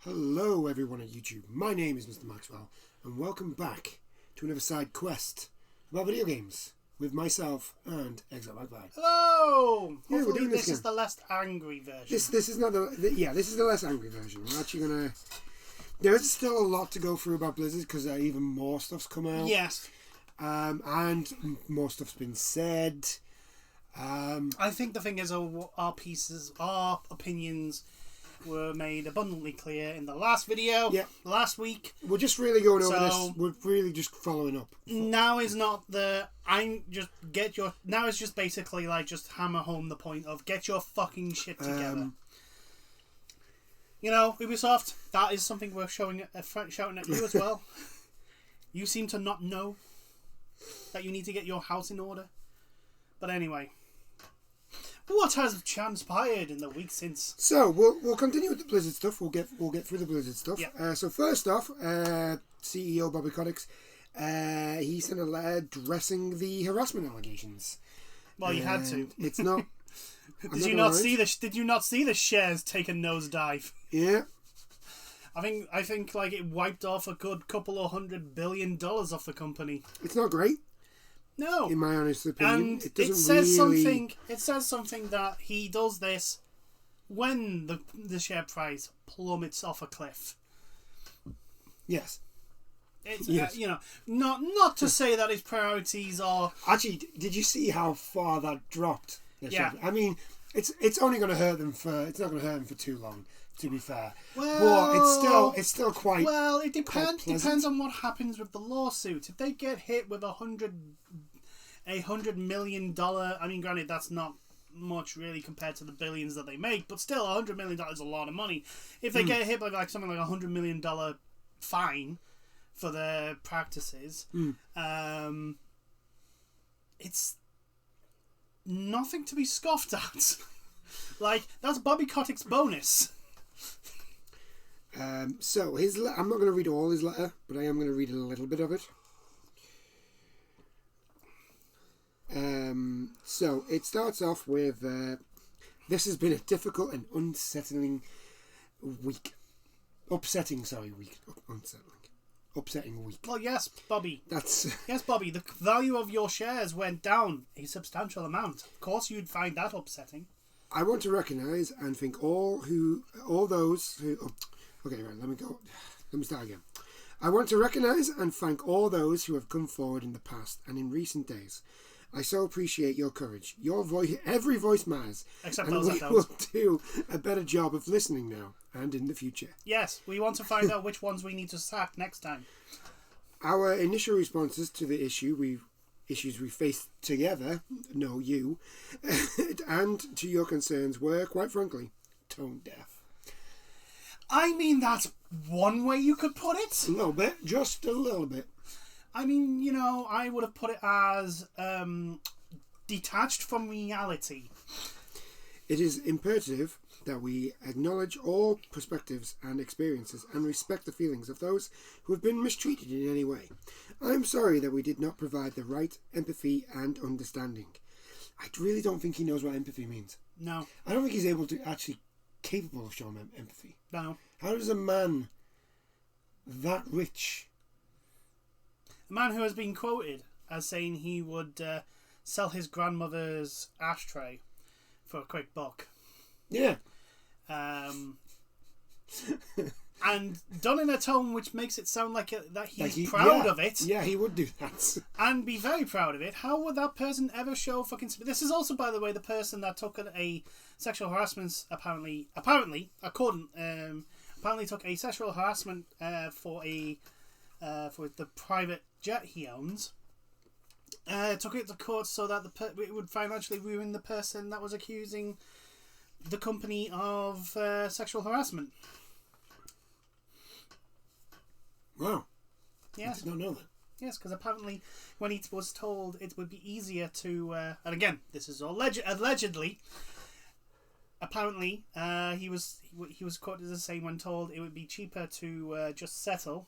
Hello everyone at YouTube, my name is Mr. Maxwell and welcome back to another side quest about video games with myself and Exile Magpie. Hello! Yeah, Hopefully we're doing this is the less angry version. This is not this is the less angry version. We're actually gonna... There's still a lot to go through about Blizzard because even more stuff's come out. Yes. And more stuff's been said. I think the thing is our opinions were made abundantly clear in the last video, last week. We're just really going over this. We're really just following up. Now is not the... Now is just basically like just hammer home the point of get your fucking shit together. You know, Ubisoft, that is something we're shouting at you as well. You seem to not know that you need to get your house in order. But anyway... What has transpired in the week since? So we'll continue with the Blizzard stuff. We'll get through the Blizzard stuff. Yep. So first off, CEO Bobby Kotick, he sent a letter addressing the harassment allegations. Well, you had to. It's not. Did you not see the shares take a nosedive? Yeah. I think like it wiped off a good couple of $100 billion off the company. It's not great. No, in my honest opinion, and it says something. It says something that he does this when the share price plummets off a cliff. Yes, it's you know, not to say that his priorities are. Actually, did you see how far that dropped? Yeah, I mean, it's only going to hurt them for. It's not going to hurt them for too long. To be fair, well, but it's still quite. Well, it depends on what happens with the lawsuit. If they get hit with $100 million, I mean, granted, that's not much really compared to the billions that they make, but still, $100 million is a lot of money. If they get hit by like something like $100 million fine for their practices, it's nothing to be scoffed at. Like, that's Bobby Kotick's bonus. So I'm not going to read all his letter, but I am going to read a little bit of it. So it starts off with this has been a difficult and upsetting week. Well, yes, Bobby. Yes, Bobby. The value of your shares went down a substantial amount. Of course, you'd find that upsetting. I want to recognise and thank all those who. Okay, right. Let me start again. I want to recognise and thank all those who have come forward in the past and in recent days. I so appreciate your courage. Your voice, every voice matters. Except and those we that don't. will do a better job of listening now and in the future. Yes, we want to find out which ones we need to sack next time. Our initial responses to the issues we faced together, no you, and to your concerns were, quite frankly, tone deaf. I mean, that's one way you could put it. A little bit, just a little bit. I mean, you know, I would have put it as detached from reality. It is imperative that we acknowledge all perspectives and experiences and respect the feelings of those who have been mistreated in any way. I am sorry that we did not provide the right empathy and understanding. I really don't think he knows what empathy means. No. I don't think he's capable of showing empathy. No. How does a man that rich... A man who has been quoted as saying he would sell his grandmother's ashtray for a quick buck. Yeah. And done in a tone which makes it sound like that he's proud of it. Yeah, he would do that. And be very proud of it. How would that person ever show fucking... This is also, by the way, the person that took a sexual harassment, apparently took a sexual harassment for the private jet he owns. Took it to court so that it would financially ruin the person that was accusing the company of sexual harassment. Wow. Yes. I did not know that. Yes, because apparently when he was told it would be easier to... and again, this is all allegedly... Apparently, he was quoted as saying when told it would be cheaper to just settle.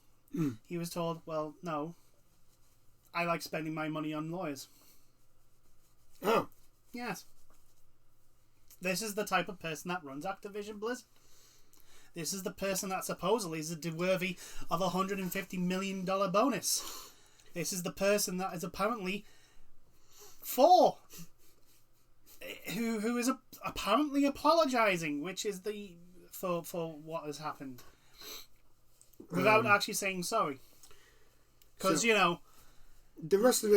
He was told, well, no, I like spending my money on lawyers. Oh. Yes. This is the type of person that runs Activision Blizzard. This is the person that supposedly is worthy of $150 million bonus. This is the person that is apparently who is apparently apologizing, which is for what has happened, without actually saying sorry. Because the rest of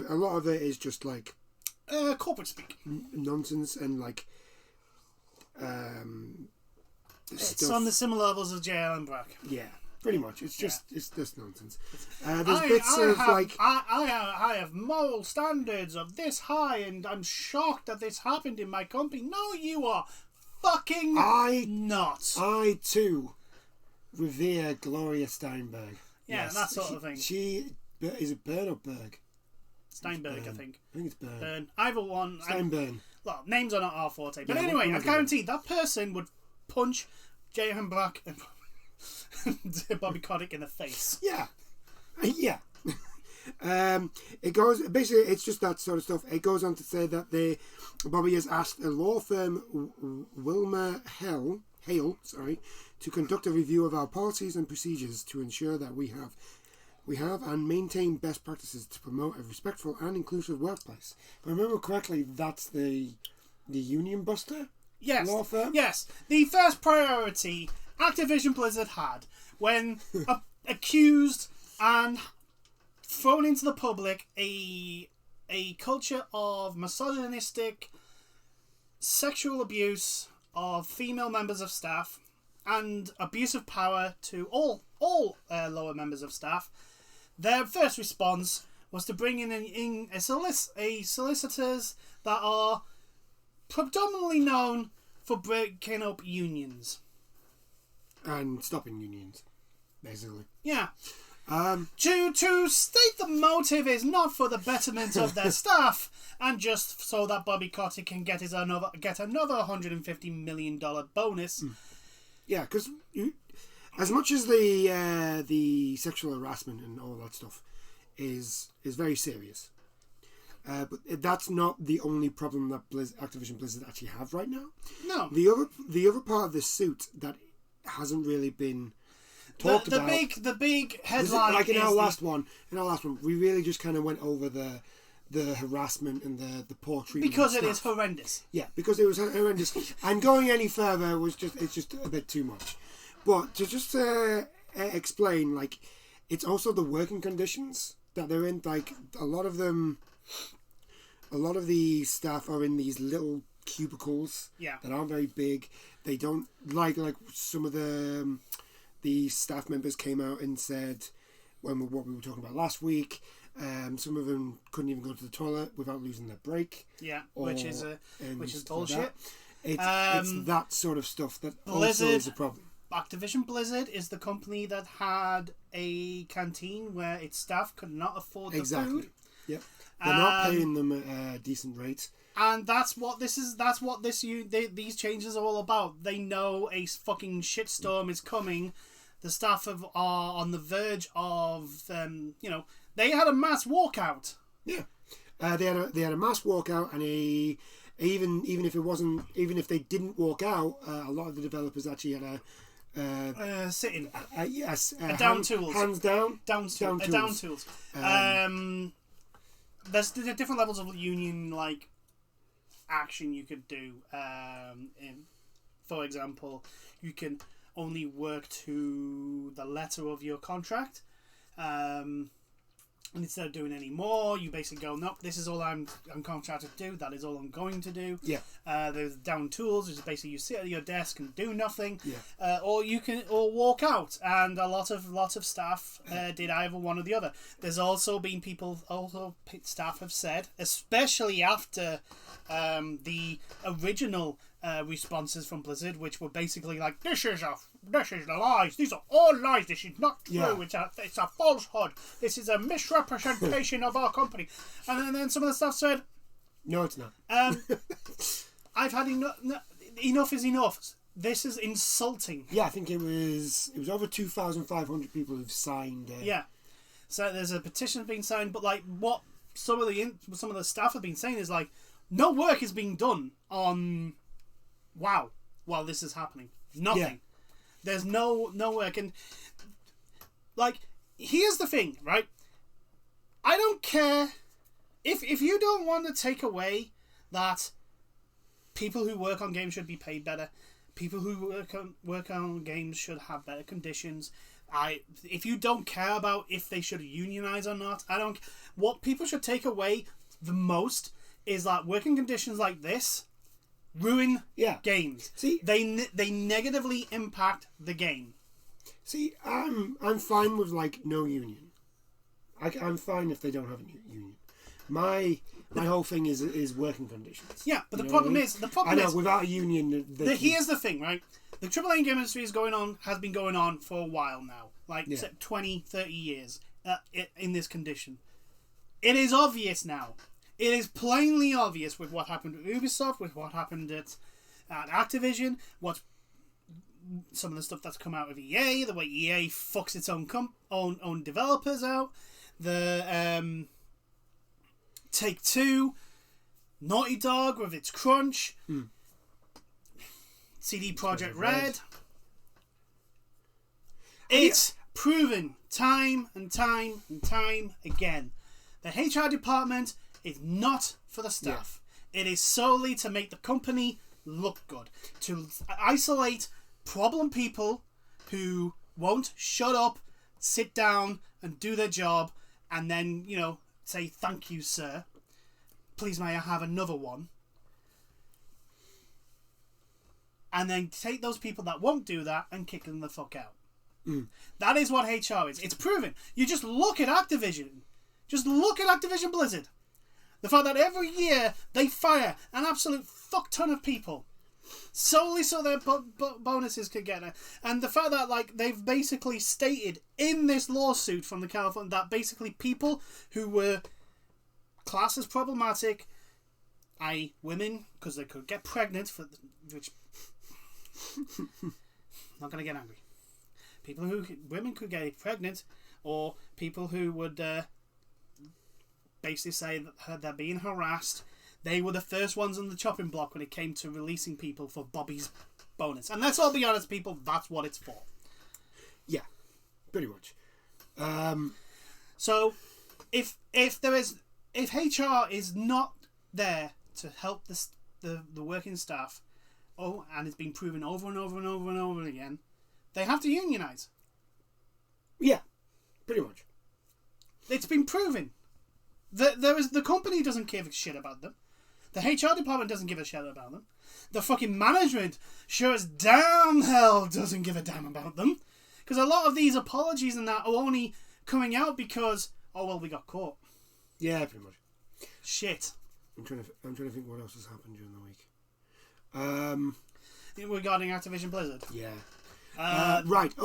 a lot of it is just like corporate speak, nonsense, and like it's stuff. on the similar levels as J.L. and Brack. Yeah, pretty much. It's just nonsense. There's I have moral standards of this high, and I'm shocked that this happened in my company. No, you are fucking not. I too revere Gloria Steinberg. Yeah, yes. That sort of thing. She is it Bern or Berg? Steinberg, I think. I think it's Bern. Bern. Either one. Steinberg. Well, names are not our forte. But anyway, I guarantee that person would punch J.M. Brack and Bobby Kotick in the face. Yeah. Yeah. It goes basically. It's just that sort of stuff. It goes on to say that Bobby has asked a law firm, Wilmer Hale, to conduct a review of our policies and procedures to ensure that we have and maintain best practices to promote a respectful and inclusive workplace. If I remember correctly, that's the Union Buster law firm. Yes, the first priority Activision Blizzard had when accused and thrown into the public a culture of misogynistic sexual abuse of female members of staff and abuse of power to all lower members of staff. Their first response was to bring in solicitors that are predominantly known for breaking up unions and stopping unions, basically. Yeah. To state the motive is not for the betterment of their staff, and just so that Bobby Kotick can get another $150 million bonus. Yeah, because as much as the sexual harassment and all that stuff is very serious, but that's not the only problem that Activision Blizzard actually have right now. No. The other part of this suit that hasn't really been talked about. The big headline. Like in our last one, we really just kind of went over the harassment and the poor treatment. Because it is horrendous. Yeah, because it was horrendous. And going any further it's just a bit too much. But to just explain, like, it's also the working conditions that they're in. Like, a lot of the staff are in these little cubicles that aren't very big. They don't like some of the staff members came out and said what we were talking about last week. Some of them couldn't even go to the toilet without losing their break. Yeah, which is bullshit. Like it's that sort of stuff that Blizzard, also is a problem. Activision Blizzard is the company that had a canteen where its staff could not afford the food. Yep. They're not paying them a decent rate. And that's what these changes are all about. They know a fucking shitstorm is coming. The staff are on the verge of they had a mass walkout. Yeah. They had a mass walkout, and even if they didn't walk out, a lot of the developers actually had sitting. Yes. Down tools. Hands down. Down tools. There's different levels of union action you could do. For example, you can only work to the letter of your contract. And instead of doing any more, you basically go, nope, this is all I'm contracted to do. That is all I'm going to do. Yeah. There's down tools, which is basically you sit at your desk and do nothing. Yeah. Or walk out. And a lot of staff did either one or the other. There's also been staff have said, especially after the original responses from Blizzard, which were basically like, this is lies. These are all lies. This is not true. Yeah. It's a falsehood. This is a misrepresentation of our company. And then some of the staff said, no, it's not. I've had enough. Enough is enough. This is insulting. Yeah, I think it was over 2,500 people who've signed. Yeah. So there's a petition being signed, but what some of the staff have been saying is no work is being done on WoW while this is happening. Nothing. There's no work. And, like, here's the thing, right? I don't care if you don't want to take away that people who work on games should be paid better, people who work on games should have better conditions. If you don't care about if they should unionize or not, I don't. What people should take away the most is that working conditions like this ruin games. See, they negatively impact the game. See, I'm fine with like no union. I'm fine if they don't have a union. My whole thing is working conditions. Yeah, but the problem is without a union. Here's the thing, right? The AAA game industry has been going on for a while now, like 20, 30 years in this condition. It is obvious now. It is plainly obvious with what happened at Ubisoft, with what happened at Activision, some of the stuff that's come out of EA, the way EA fucks its own developers out, the Take-Two, Naughty Dog with its crunch, CD Projekt Red. It's proven time and time and time again. The HR department is not for the staff. Yeah. It is solely to make the company look good. To isolate problem people who won't shut up, sit down and do their job, and then, say, "Thank you, sir. Please may I have another one?" And then take those people that won't do that and kick them the fuck out. That is what HR is. It's proven. You just look at Activision. Just look at Activision Blizzard. The fact that every year they fire an absolute fuck ton of people solely so their bonuses could get it. And the fact that they've basically stated in this lawsuit from the California that basically people who were classed as problematic, i.e. women, because they could get pregnant, which not going to get angry. Women could get pregnant, or people who would basically say that they're being harassed. They were the first ones on the chopping block when it came to releasing people for Bobby's bonus. And let's all be honest, people, that's what it's for. Yeah, pretty much. So, if HR is not there to help the working staff, and it's been proven over and over and over and over again, they have to unionize. Yeah, pretty much. It's been proven. The company doesn't give a shit about them. The HR department doesn't give a shit about them. The fucking management sure as damn hell doesn't give a damn about them. Because a lot of these apologies and that are only coming out because, we got caught. Yeah, pretty much. Shit. I'm trying to think what else has happened during the week. Regarding Activision Blizzard. Yeah. Right.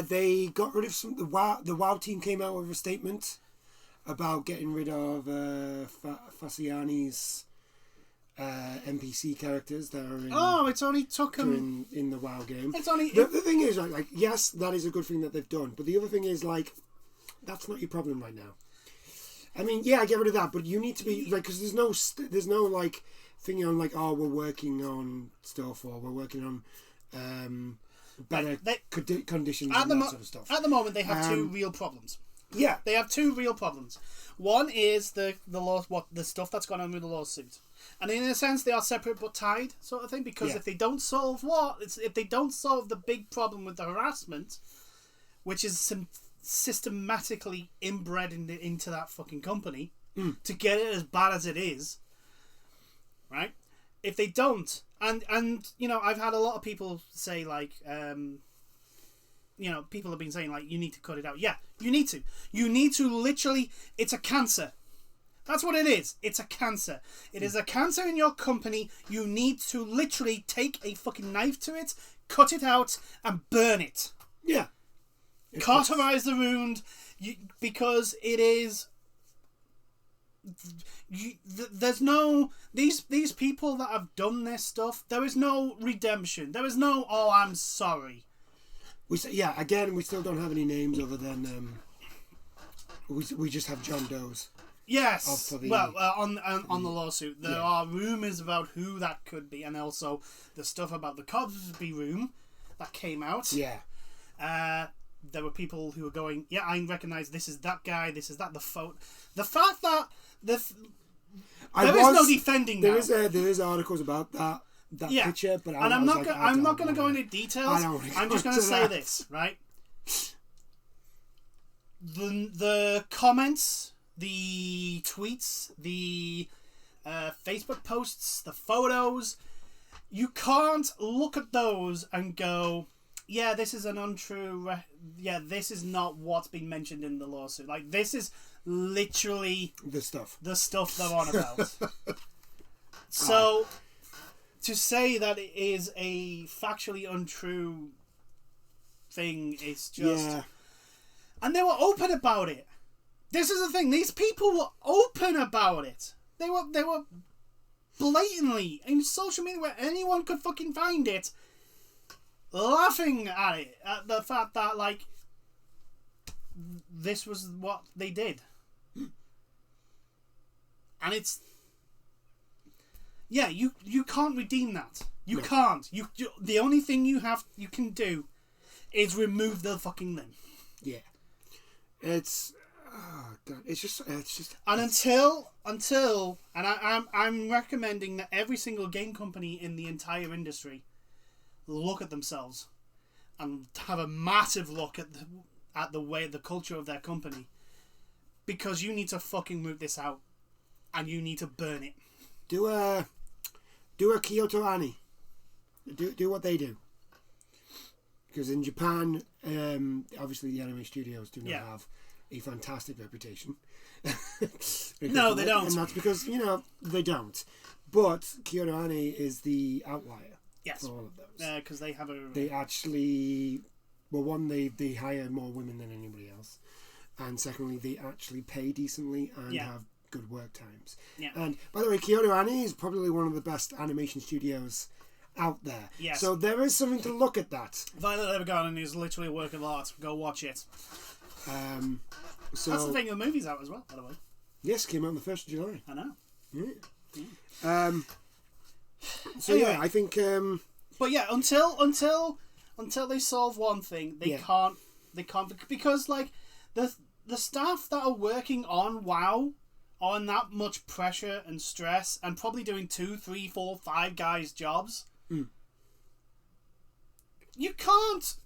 They got rid of some. The WoW team came out with a statement about getting rid of Fasciani's NPC characters that are in. It's only took them in the WoW game. It's only the thing is, yes, that is a good thing that they've done, but the other thing is that's not your problem right now. I mean, yeah, get rid of that, but you need to be because there's no thing on we're working on stuff or we're working on better conditions and that sort of stuff. At the moment, they have two real problems. Yeah, they have two real problems. One is the stuff that's gone on with the lawsuit, and in a sense, they are separate but tied, sort of thing. Because if they don't solve the big problem with the harassment, which is systematically inbred into that fucking company to get it as bad as it is, right? If they don't, and I've had a lot of people say people have been saying you need to cut it out. Yeah, you need to. You need to literally. It's a cancer. That's what it is. It's a cancer. It is a cancer in your company. You need to literally take a fucking knife to it, cut it out, and burn it. Yeah. Cauterize the wound, because it is. There's no these people that have done this stuff. There is no redemption. There is no I'm sorry. We still don't have any names other than we just have John Doe's. Yes. On the lawsuit, there are rumours about who that could be, and also the stuff about the Cosby room that came out. Yeah. There were people who were going, yeah, I recognise this is that guy, this is that. The fact that there is no defending there now. There is articles about that picture, but I'm not going to go into details. I'm just going to say this, right? The comments, the tweets, the Facebook posts, the photos, you can't look at those and go, yeah, this is an untrue... this is not what's been mentioned in the lawsuit. Like, this is literally... The stuff they're on about. So, to say that it is a factually untrue thing is just... Yeah. And they were open about it. This is the thing. These people were open about it. They were blatantly in social media where anyone could fucking find it, laughing at it, at the fact that, like, this was what they did. And it's... Yeah, you can't redeem that. You can't. You the only thing you can do is remove the fucking limb. Yeah. It's... Oh, God. It's just... And until I'm recommending that every single game company in the entire industry look at themselves and have a massive look at the way, the culture of their company, because you need to fucking move this out and you need to burn it. Do a Kyoto Ani. Do what they do. Because in Japan, obviously the anime studios do not have a fantastic reputation. No, they don't. And that's because, they don't. But Kyoto Ani is the outlier for all of those. Because they have a... They actually... Well, one, they hire more women than anybody else. And secondly, they actually pay decently and have good work times. Yeah. And, by the way, Kyoto Ani is probably one of the best animation studios out there. Yes. So there is something to look at that. Violet Evergarden is literally a work of art. Go watch it. So that's the thing, the movie's out as well, by the way. Yes, came out on the 1st of July. I know. Yeah. So anyway, I think but yeah, until they solve one thing, they can't because, like, the staff that are working on WoW are in that much pressure and stress and probably doing 2, 3, 4, 5 guys' jobs. You can't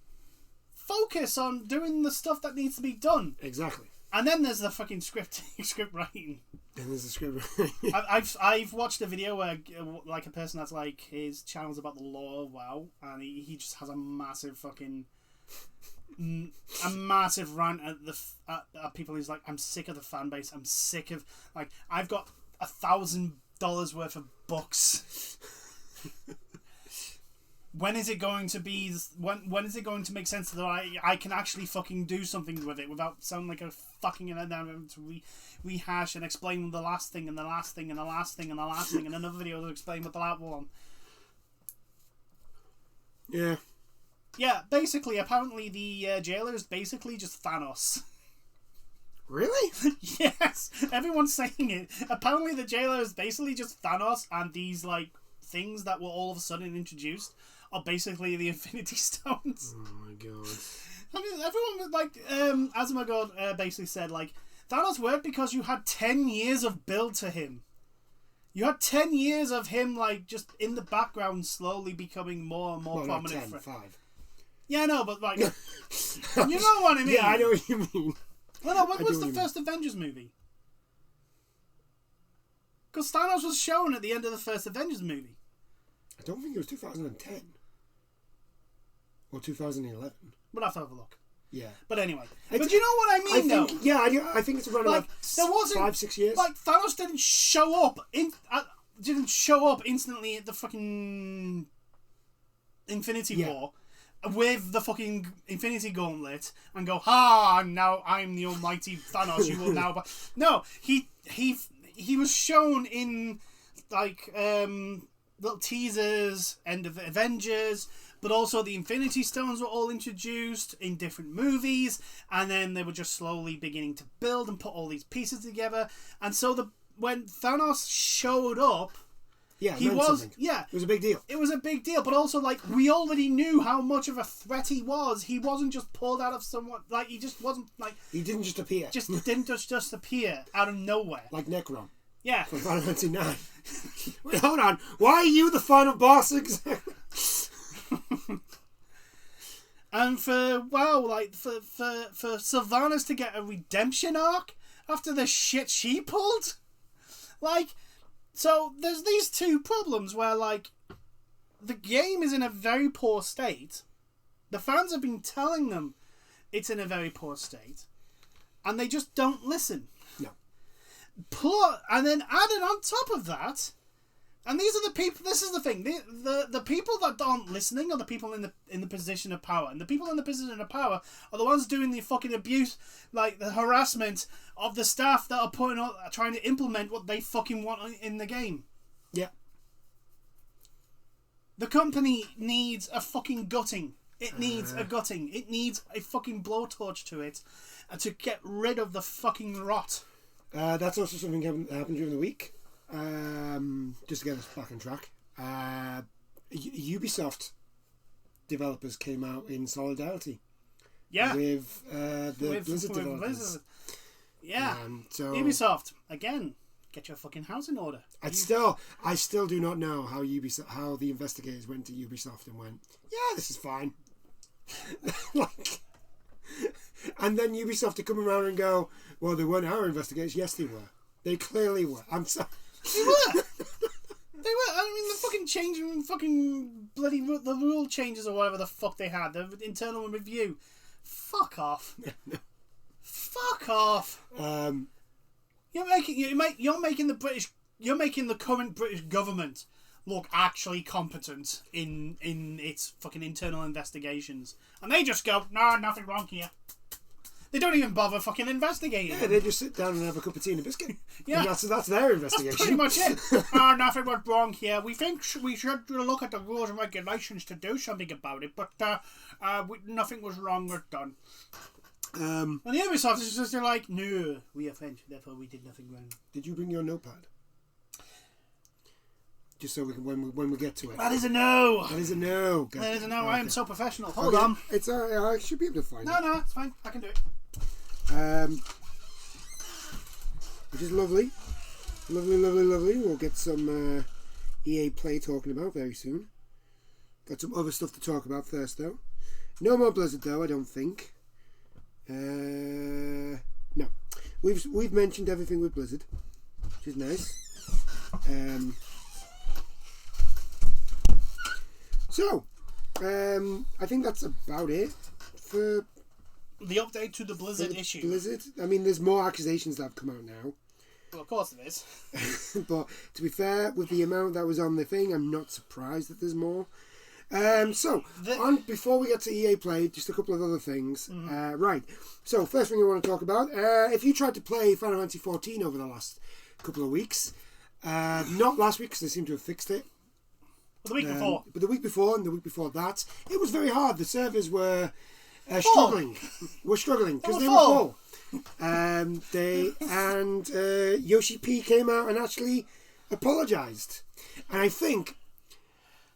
focus on doing the stuff that needs to be done. Exactly. And then there's the fucking script writing. And there's the script writing. I've watched a video where, like, a person that's, like, his channel's about the lore of WoW, and he just has a massive fucking rant at people. He's like, I'm sick of the fan base. I'm sick of, like, I've got $1,000 worth of books. When is it going to be? When is it going to make sense that I can actually fucking do something with it without sounding like a fucking to rehash and explain the last thing and the last thing and the last thing and the last thing and another video to explain what the last one. Yeah. Yeah. Basically, apparently the jailer is basically just Thanos. Really? Yes. Everyone's saying it. Apparently, the jailer is basically just Thanos, and these, like, things that were all of a sudden introduced are basically the Infinity Stones. Oh my god. I mean, everyone was like, Asmagord basically said, like, Thanos worked because you had 10 years of build to him. You had 10 years of him, like, just in the background slowly becoming more and more prominent. Not 10, 5. Yeah, I know, but, like, you know what I mean. Yeah, I know what you mean. Well, no, when was the first Avengers movie? Because Thanos was shown at the end of the first Avengers movie. I don't think it was 2010. Or 2011. We'll have to have a look. Yeah. But anyway. But you know what I mean, though? Yeah, I think it's around, like, there wasn't 5-6 years. Like, Thanos didn't show up instantly at the fucking Infinity War with the fucking Infinity Gauntlet and go, now I'm the almighty Thanos, you will now... No, he was shown in, like, little teasers, end of Avengers, but also the Infinity Stones were all introduced in different movies, and then they were just slowly beginning to build and put all these pieces together. And so when Thanos showed up, Yeah, he was. Something. Yeah, it was a big deal. It was a big deal, but also like we already knew how much of a threat he was. He wasn't just pulled out of someone. Like he just wasn't like. He didn't just appear. Just didn't just appear out of nowhere. Like Necron. Yeah. From Final Fantasy 9. Wait, hold on. Why are you the final boss exactly? And for Sylvanas to get a redemption arc after the shit she pulled, like, so there's these two problems where like the game is in a very poor state. The fans have been telling them it's in a very poor state, and they just don't listen. No. And then added on top of that. And these are the people. This is the thing. The people that aren't listening are the people in the position of power, and the people in the position of power are the ones doing the fucking abuse, like the harassment of the staff that are trying to implement what they fucking want in the game. Yeah. The company needs a fucking gutting. It needs a gutting. It needs a fucking blowtorch to it, to get rid of the fucking rot. That's also something that happened during the week. Just to get us back on track, Ubisoft developers came out in solidarity. Yeah, with Blizzard developers. Yeah, so Ubisoft again, get your fucking house in order. I still do not know how the investigators went to Ubisoft and went, yeah, this is fine. Like, and then Ubisoft to come around and go, well, they weren't our investigators. Yes, they were. They clearly were. I'm sorry. They were. They were. I mean, the fucking changing fucking bloody the rule changes or whatever the fuck they had. The internal review. Fuck off. Fuck off. You're making the current British government look actually competent in its fucking internal investigations, and they just go, no, nothing wrong here. They don't even bother fucking investigating. Yeah, they just sit down and have a cup of tea and a biscuit. Yeah, and that's their investigation. That's pretty much it. Oh, nothing was wrong here. We think we should look at the rules and regulations to do something about it, but nothing was wrong or done. And the Ubisoft is just like, no, we are French, therefore we did nothing wrong. Did you bring your notepad? Just so we can, when we get to it. That is a no. That is a no. That is a no. Okay. I am so professional. Hold okay. on. It's I should be able to find it. No, it's fine. I can do it. Which is lovely. Lovely. We'll get some EA Play talking about very soon. Got some other stuff to talk about first, though. No more Blizzard, though, I don't think. No. We've mentioned everything with Blizzard, which is nice. So, I think that's about it for the update to the Blizzard issue. Blizzard. I mean, there's more accusations that have come out now. Well, of course there is. But to be fair, with the amount that was on the thing, I'm not surprised that there's more. Before we get to EA Play, just a couple of other things. Mm-hmm. Right. So, first thing I want to talk about, if you tried to play Final Fantasy 14 over the last couple of weeks, not last week because they seem to have fixed it. The week before. But the week before and the week before that, it was very hard. The servers were struggling. We're struggling because they were full. Yoshi P came out and actually apologised. And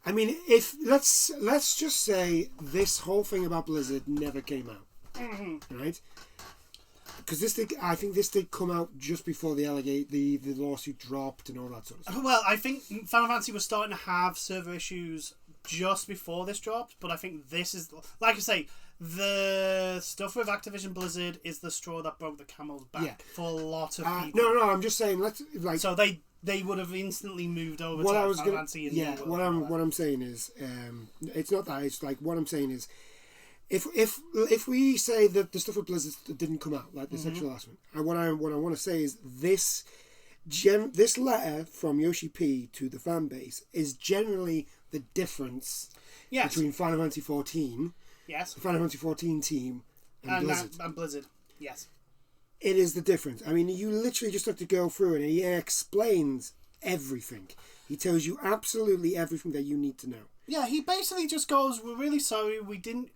I mean, if let's just say this whole thing about Blizzard never came out, right? Because I think this did come out just before the lawsuit dropped and all that sort of stuff. Well, I think Final Fantasy was starting to have server issues just before this dropped, but I think this is, like I say, the stuff with Activision Blizzard is the straw that broke the camel's back for a lot of people. No, I'm just saying, so they would have instantly moved over to Final Fantasy. What I'm saying is, it's not that. It's like what I'm saying is, if we say that the stuff with Blizzard didn't come out, like the sexual harassment, and what I want to say is this letter from Yoshi P to the fan base is generally the difference between Final Fantasy 14, the Final Fantasy 14 team, and Blizzard. And Blizzard, yes. It is the difference. I mean, you literally just have to go through it, and he explains everything. He tells you absolutely everything that you need to know. Yeah, he basically just goes, "We're really sorry. We didn't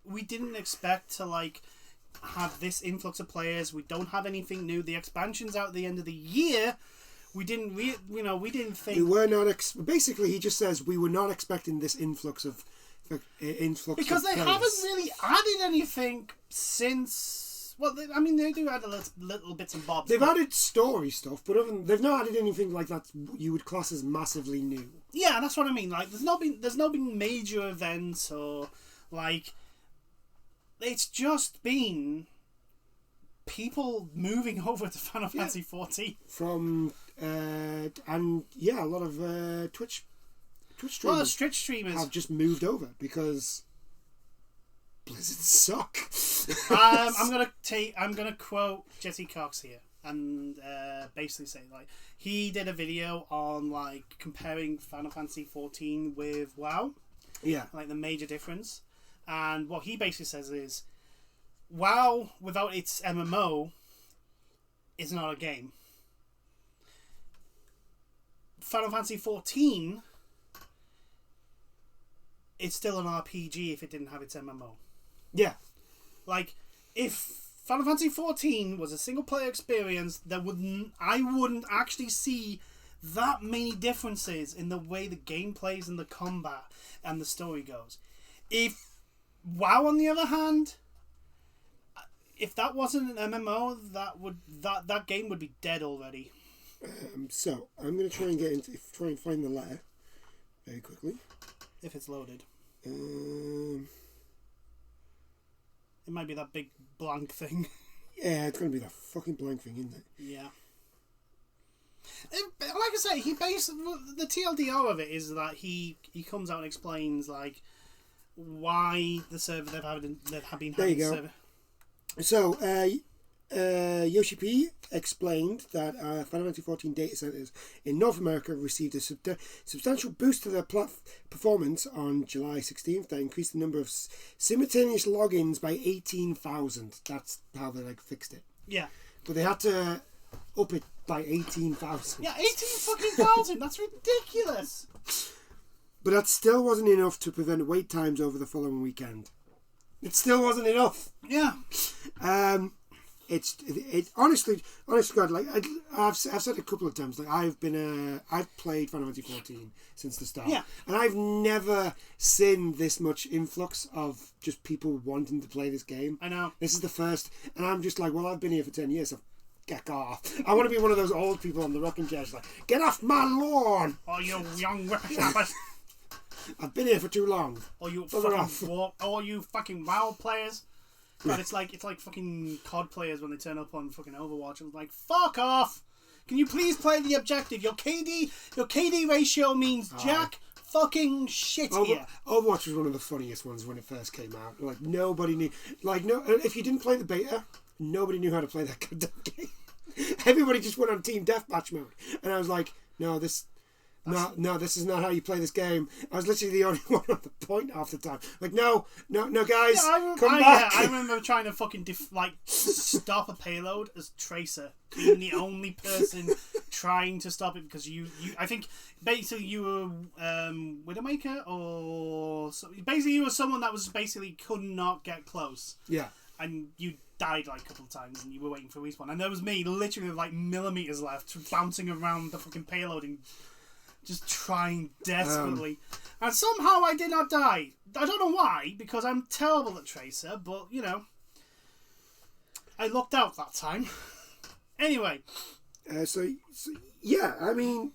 expect to have this influx of players. We don't have anything new. The expansion's out at the end of the year. We didn't think we were not. Basically, he just says we were not expecting this influx of because they players. haven't really added anything since. Well, they do add a little bits and bobs. They've added story stuff, but they've not added anything like that you would class as massively new. Yeah, that's what I mean. Like, there's not been major events or like. It's just been people moving over to Final Fantasy 14 from and a lot of Twitch streamers have just moved over because Blizzard suck. I'm gonna quote Jesse Cox here and basically say like he did a video on like comparing Final Fantasy 14 with WoW. Yeah, like the major difference, and what he basically says is WoW without its MMO is not a game. Final Fantasy 14, it's still an RPG if it didn't have its MMO. Yeah. Like, if Final Fantasy 14 was a single player experience, I wouldn't actually see that many differences in the way the game plays and the combat and the story goes. If WoW, on the other hand, if that wasn't an MMO, that game would be dead already. So I'm going to try and find the letter very quickly. If it's loaded. It might be that big blank thing. Yeah, it's going to be that fucking blank thing, isn't it? Yeah. Like I say, the TLDR of it is that he comes out and explains like why the server they've been having. There you go. Server. So Yoshi P explained that Final Fantasy 14 data centers in North America received a substantial boost to their performance on July 16th that increased the number of simultaneous logins by 18,000. That's how they fixed it. Yeah. But they had to up it by 18,000. Yeah, 18,000. That's ridiculous. But that still wasn't enough to prevent wait times over the following weekend. It still wasn't enough. Yeah. It honestly, God, like I've said a couple of times, like I've played Final Fantasy 14 since the start, and I've never seen this much influx of just people wanting to play this game. I know. This is the first, and I'm just like, well, I've been here for 10 years, so get off. I want to be one of those old people on the rocking chairs, like, get off my lawn! Oh, you young whippersnappers. I've been here for too long. Or you fucking WoW players. God, it's like fucking COD players when they turn up on fucking Overwatch and like, fuck off! Can you please play the objective? Your KD ratio means jack fucking shit here. Overwatch was one of the funniest ones when it first came out. Like nobody knew. If you didn't play the beta, nobody knew how to play that goddamn game. Everybody just went on team deathmatch mode, and I was like, no, this is not how you play this game. I was literally the only one on the point half the time. Like, no, guys, come back. I remember trying to fucking stop a payload as Tracer, being the only person trying to stop it because I think basically you were Widowmaker or basically you were someone that was basically could not get close. Yeah, and you died like a couple of times and you were waiting for respawn, and there was me literally like millimeters left, bouncing around the fucking payload and just trying desperately. And somehow I did not die. I don't know why, because I'm terrible at Tracer, but, I lucked out that time. Anyway. So, yeah, I mean,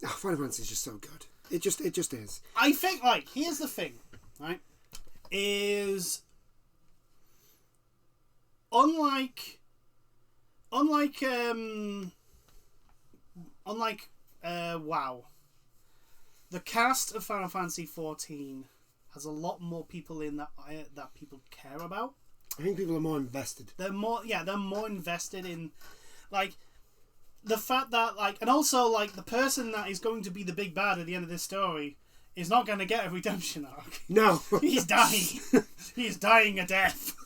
Final Fantasy is just so good. It just is. I think, here's the thing, right? Is, unlike WoW, the cast of Final Fantasy 14 has a lot more people in that people care about. I think people are more invested. They're more invested in, the fact that, and also, the person that is going to be the big bad at the end of this story is not going to get a redemption arc. No. He's dying. He's dying a death.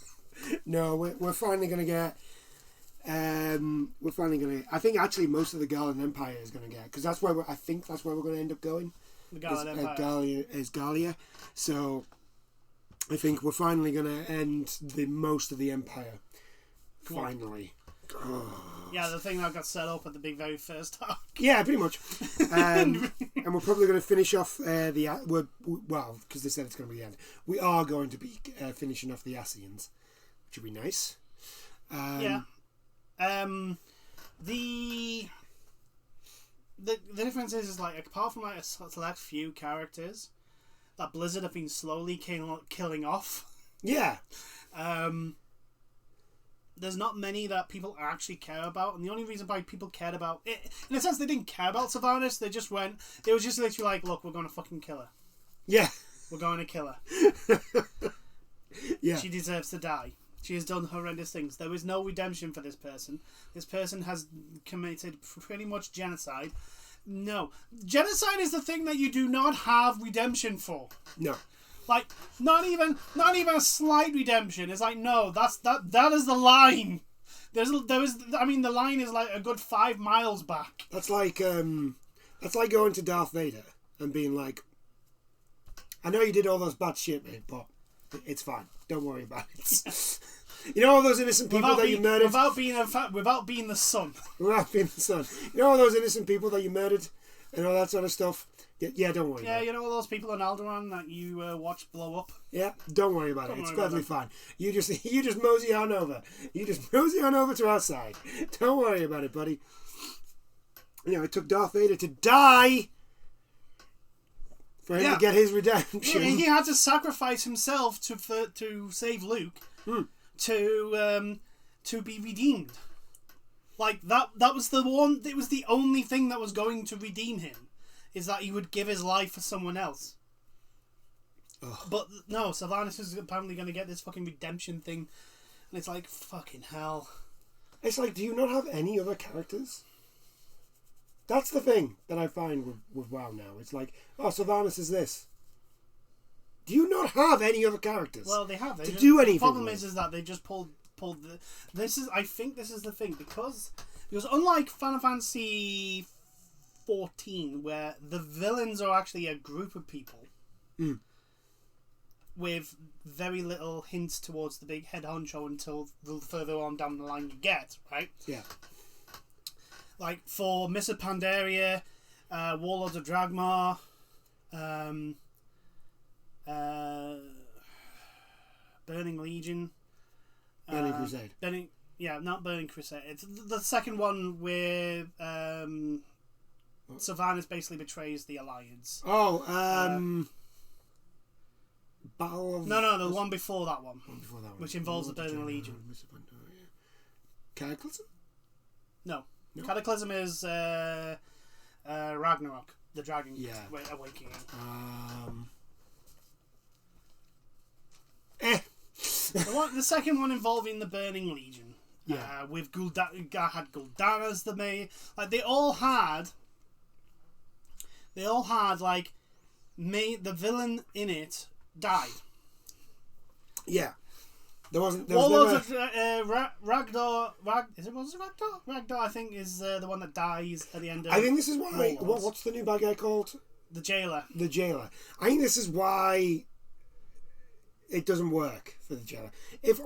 No, we're finally going to get... I think actually most of the Garland Empire is going to get, because that's where we're going to end up going. The Garland Empire is Galia. So I think we're finally going to end most of the Empire. Finally, Yeah, the thing that got set up at the very first arc. Yeah, pretty much. And we're probably going to finish off because they said it's going to be the end. We are going to be finishing off the Asians, which would be nice. Yeah. The difference is like, apart from like a select few characters that Blizzard have been slowly killing off. Yeah. There's not many that people actually care about, and the only reason why people cared about it, in a sense, they didn't care about Sylvanas. They was just literally like, look, we're going to fucking kill her. Yeah. We're going to kill her. Yeah. She deserves to die. She has done horrendous things. There is no redemption for this person. This person has committed pretty much genocide. No. Genocide is the thing that you do not have redemption for. No. Like, not even a slight redemption. It's like, no, that is the line. The line is like a good 5 miles back. That's like going to Darth Vader and being like, I know you did all those bad shit, mate, but it's fine. Don't worry about it. You know all those innocent people that you murdered? Without being the son. Without being the son. You know all those innocent people that you murdered and all that sort of stuff? Yeah, don't worry about it. Yeah, you know all those people in Alderaan that you watched blow up? Yeah, don't worry about it. It's perfectly fine. You just mosey on over. You just mosey on over to our side. Don't worry about it, buddy. You know, it took Darth Vader to die for him to get his redemption. Yeah, he had to sacrifice himself to save Luke, to be redeemed. Like that was the one. It was the only thing that was going to redeem him, is that he would give his life for someone else. Ugh. But no, Sylvanas is apparently going to get this fucking redemption thing, and it's like, fucking hell. It's like, do you not have any other characters? That's the thing that I find with WoW now. It's like, oh, Sylvanas is this. Do you not have any other characters? Well, they have. Do anything. The problem is that they just pulled the. I think this is the thing, because unlike Final Fantasy 14, where the villains are actually a group of people with very little hints towards the big head honcho until the further on down the line you get, right? Yeah. Like for Mists of Pandaria, Warlords of Dragmar, Burning Legion, Burning Crusade. Not Burning Crusade. It's the second one where Sylvanas basically betrays the Alliance. Oh, Battle of... No, the one before that one. Which involves the Burning Legion. Cataclysm? No. Cataclysm is Ragnarok, the dragon awakening. The second one involving the Burning Legion. Yeah. With had Gul'dan as the main. Like they all had like the villain in it died. Yeah. There was Ragnar. Is it Ragnar? Ragnar, I think, is the one that dies at the end of. I think this is why. What's the new bad guy called? The Jailer. The Jailer. I think this is why it doesn't work for the Jailer. If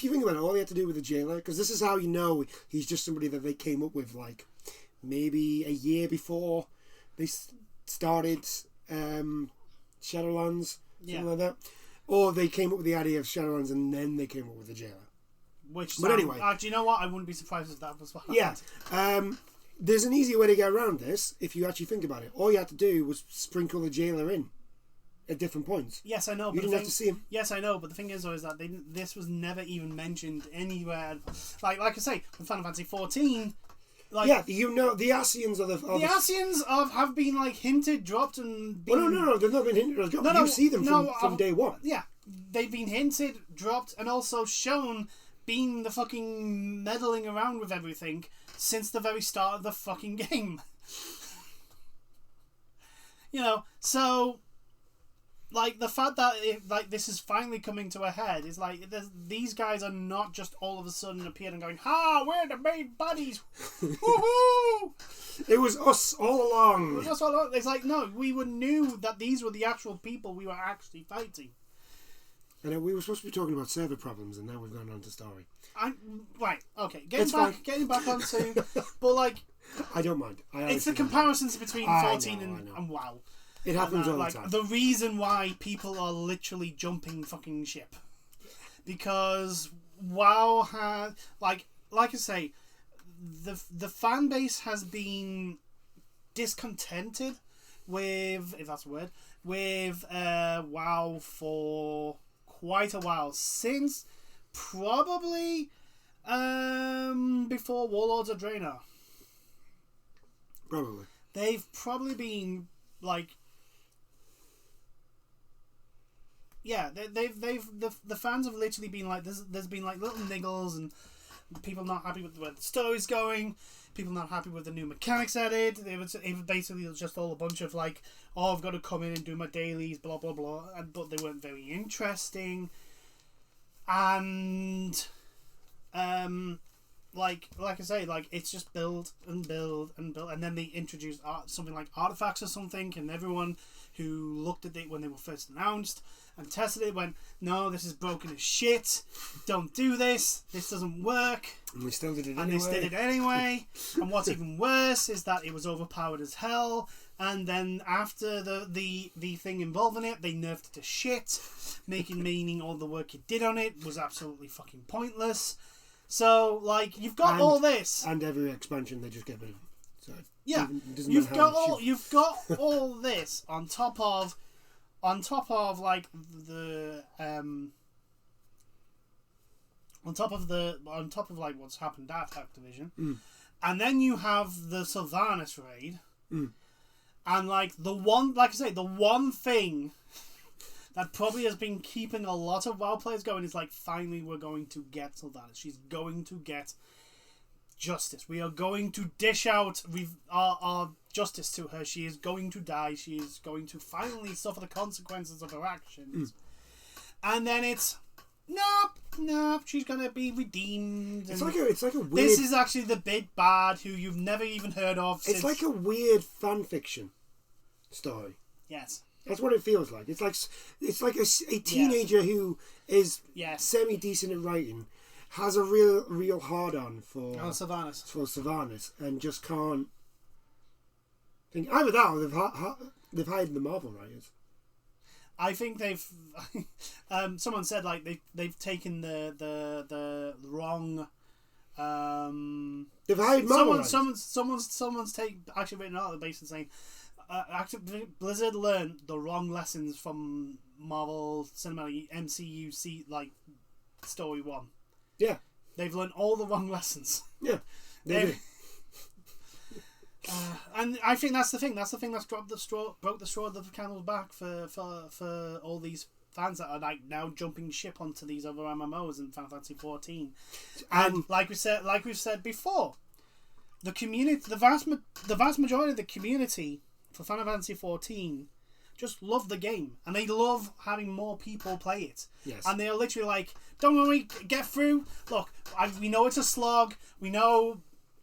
you think about it, all they had to do with the Jailer, because this is how you know he's just somebody that they came up with like maybe a year before they started Shadowlands, something like that. Or they came up with the idea of Shadowlands and then they came up with the Jailer. Anyway. Do you know what? I wouldn't be surprised if that was what happened. Yeah. There's an easy way to get around this if you actually think about it. All you had to do was sprinkle the Jailer in at different points. Yes, I know. You didn't have to see him. Yes, I know. But the thing is, though, is that this was never even mentioned anywhere. Like I say, with Final Fantasy 14... Like, the Asians are the Asians have been like hinted, dropped, and. No, they've not been hinted or dropped. You see them from day one. Yeah, they've been hinted, dropped, and also shown being the fucking meddling around with everything since the very start of the fucking game. So. Like, the fact that this is finally coming to a head is like, these guys are not just all of a sudden appeared and going, we're the main buddies! Woohoo! It was us all along. It's like, no, we knew that these were the actual people we were actually fighting. And we were supposed to be talking about server problems, and now we've gone on to story. Right, okay. Getting back onto... But, like... I don't mind. It's the comparisons between 14 and WoW. It happens all the time. The reason why people are literally jumping fucking ship. Because WoW had... Like I say, the fan base has been discontented with, if that's a word, with WoW for quite a while. Since probably before Warlords of Draenor. Probably. They've probably been like... Yeah, the fans have literally been like, there's been like little niggles and people not happy with where the story's going, people not happy with the new mechanics added. It was basically just all a bunch of like, oh, I've got to come in and do my dailies, blah blah blah, but they weren't very interesting. And like I say, like it's just build and build and build, and then they introduced something like artifacts or something, and everyone who looked at it when they were first announced and tested it went, no, this is broken as shit, don't do this doesn't work. And we still did it and anyway. they did it anyway. And what's even worse is that it was overpowered as hell, and then after the thing involving it, they nerfed it to shit, meaning all the work you did on it was absolutely fucking pointless. So, like, you've got all this, and every expansion they just get rid of. So yeah, you've got all this on top of like the on top of like what's happened at Activision, and then you have the Sylvanas raid, and like the one thing that probably has been keeping a lot of WoW players going is like, finally we're going to get Sylvanas. She's going to get justice. We are going to dish out our justice to her. She is going to die. She is going to finally suffer the consequences of her actions. And then it's, nope, she's going to be redeemed. It's like a weird... This is actually the big bad who you've never even heard of. It's like a weird fan fiction story. Yes. That's what it feels like. It's like a teenager who is semi-decent at writing, has a real hard-on for Sylvanas, and just can't think. Either that or they've hired the Marvel writers. I think they've... someone said like they've taken the wrong... they've hired Marvel writers. Someone's actually written out the basis saying... Blizzard learned the wrong lessons from Marvel Cinematic MCU like Story 1. Yeah. They've learned all the wrong lessons. Yeah. They do. And I think that's the thing. That's the thing that's broke the straw of the camel's back for all these fans that are like now jumping ship onto these other MMOs in Final Fantasy 14. And like we've said before, the community, the vast majority of the community for Final Fantasy 14 just love the game, and they love having more people play it. Yes. And they're literally like, don't worry, get through. Look, we know it's a slog. We know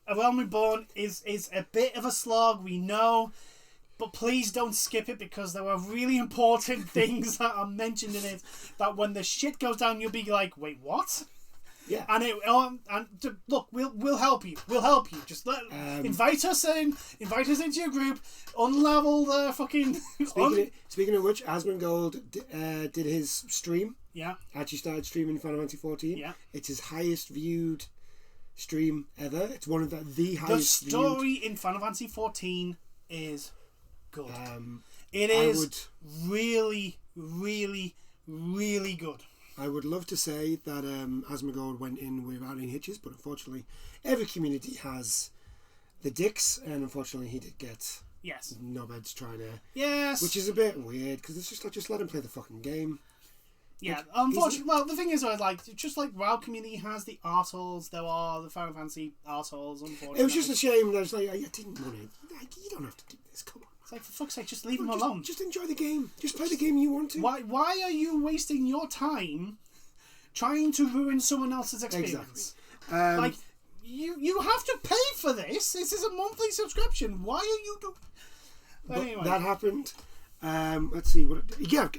A Realm Reborn is a bit of a slog. We know, but please don't skip it, because there are really important things that are mentioned in it that when the shit goes down, you'll be like, wait, what? Yeah. Look, we'll help you. We'll help you. Just invite us into your group. Unlevel the fucking. Speaking of which, Asmongold did his stream. Yeah. Actually started streaming Final Fantasy 14. Yeah. It's his highest viewed stream ever. It's one of the highest. The story in Final Fantasy 14 is good. It is really, really, really good. I would love to say that Asmongold went in without any hitches, but unfortunately, every community has the dicks, and unfortunately, he did get knobheads trying to. Yes. Which is a bit weird, because it's just like, just let him play the fucking game. Yeah, unfortunately, well, the thing is, just like WoW community has the arseholes, there are the Final Fantasy arseholes, unfortunately. It was just a shame that I was like, I didn't want to. Like, you don't have to do this, come on. It's like, for fuck's sake, just leave him alone. Just enjoy the game. Just play the game you want to. Why are you wasting your time trying to ruin someone else's experience? Exactly. Like, you have to pay for this. This is a monthly subscription. Why are you doing... Anyway. That happened. Let's see what.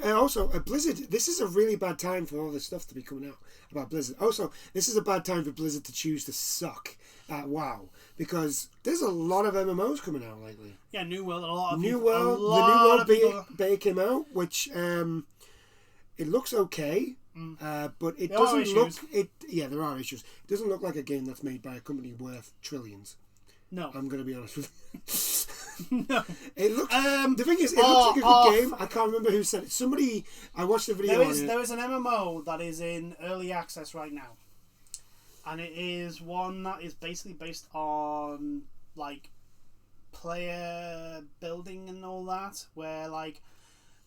Also, Blizzard. This is a really bad time for all this stuff to be coming out about Blizzard. Also, this is a bad time for Blizzard to choose to suck at WoW because there's a lot of MMOs coming out lately. Yeah, New World. A lot of New people, World. a lot The New World of people. beta came out, which it looks okay, but it There doesn't are look. issues. Yeah, there are issues. It doesn't look like a game that's made by a company worth trillions. No. I'm going to be honest with No. you. It looks. The thing is, it looks like a good game. I can't remember who said it. Somebody. I watched the video. There is an MMO that is in early access right now, and it is one that is basically based on like player building and all that, where like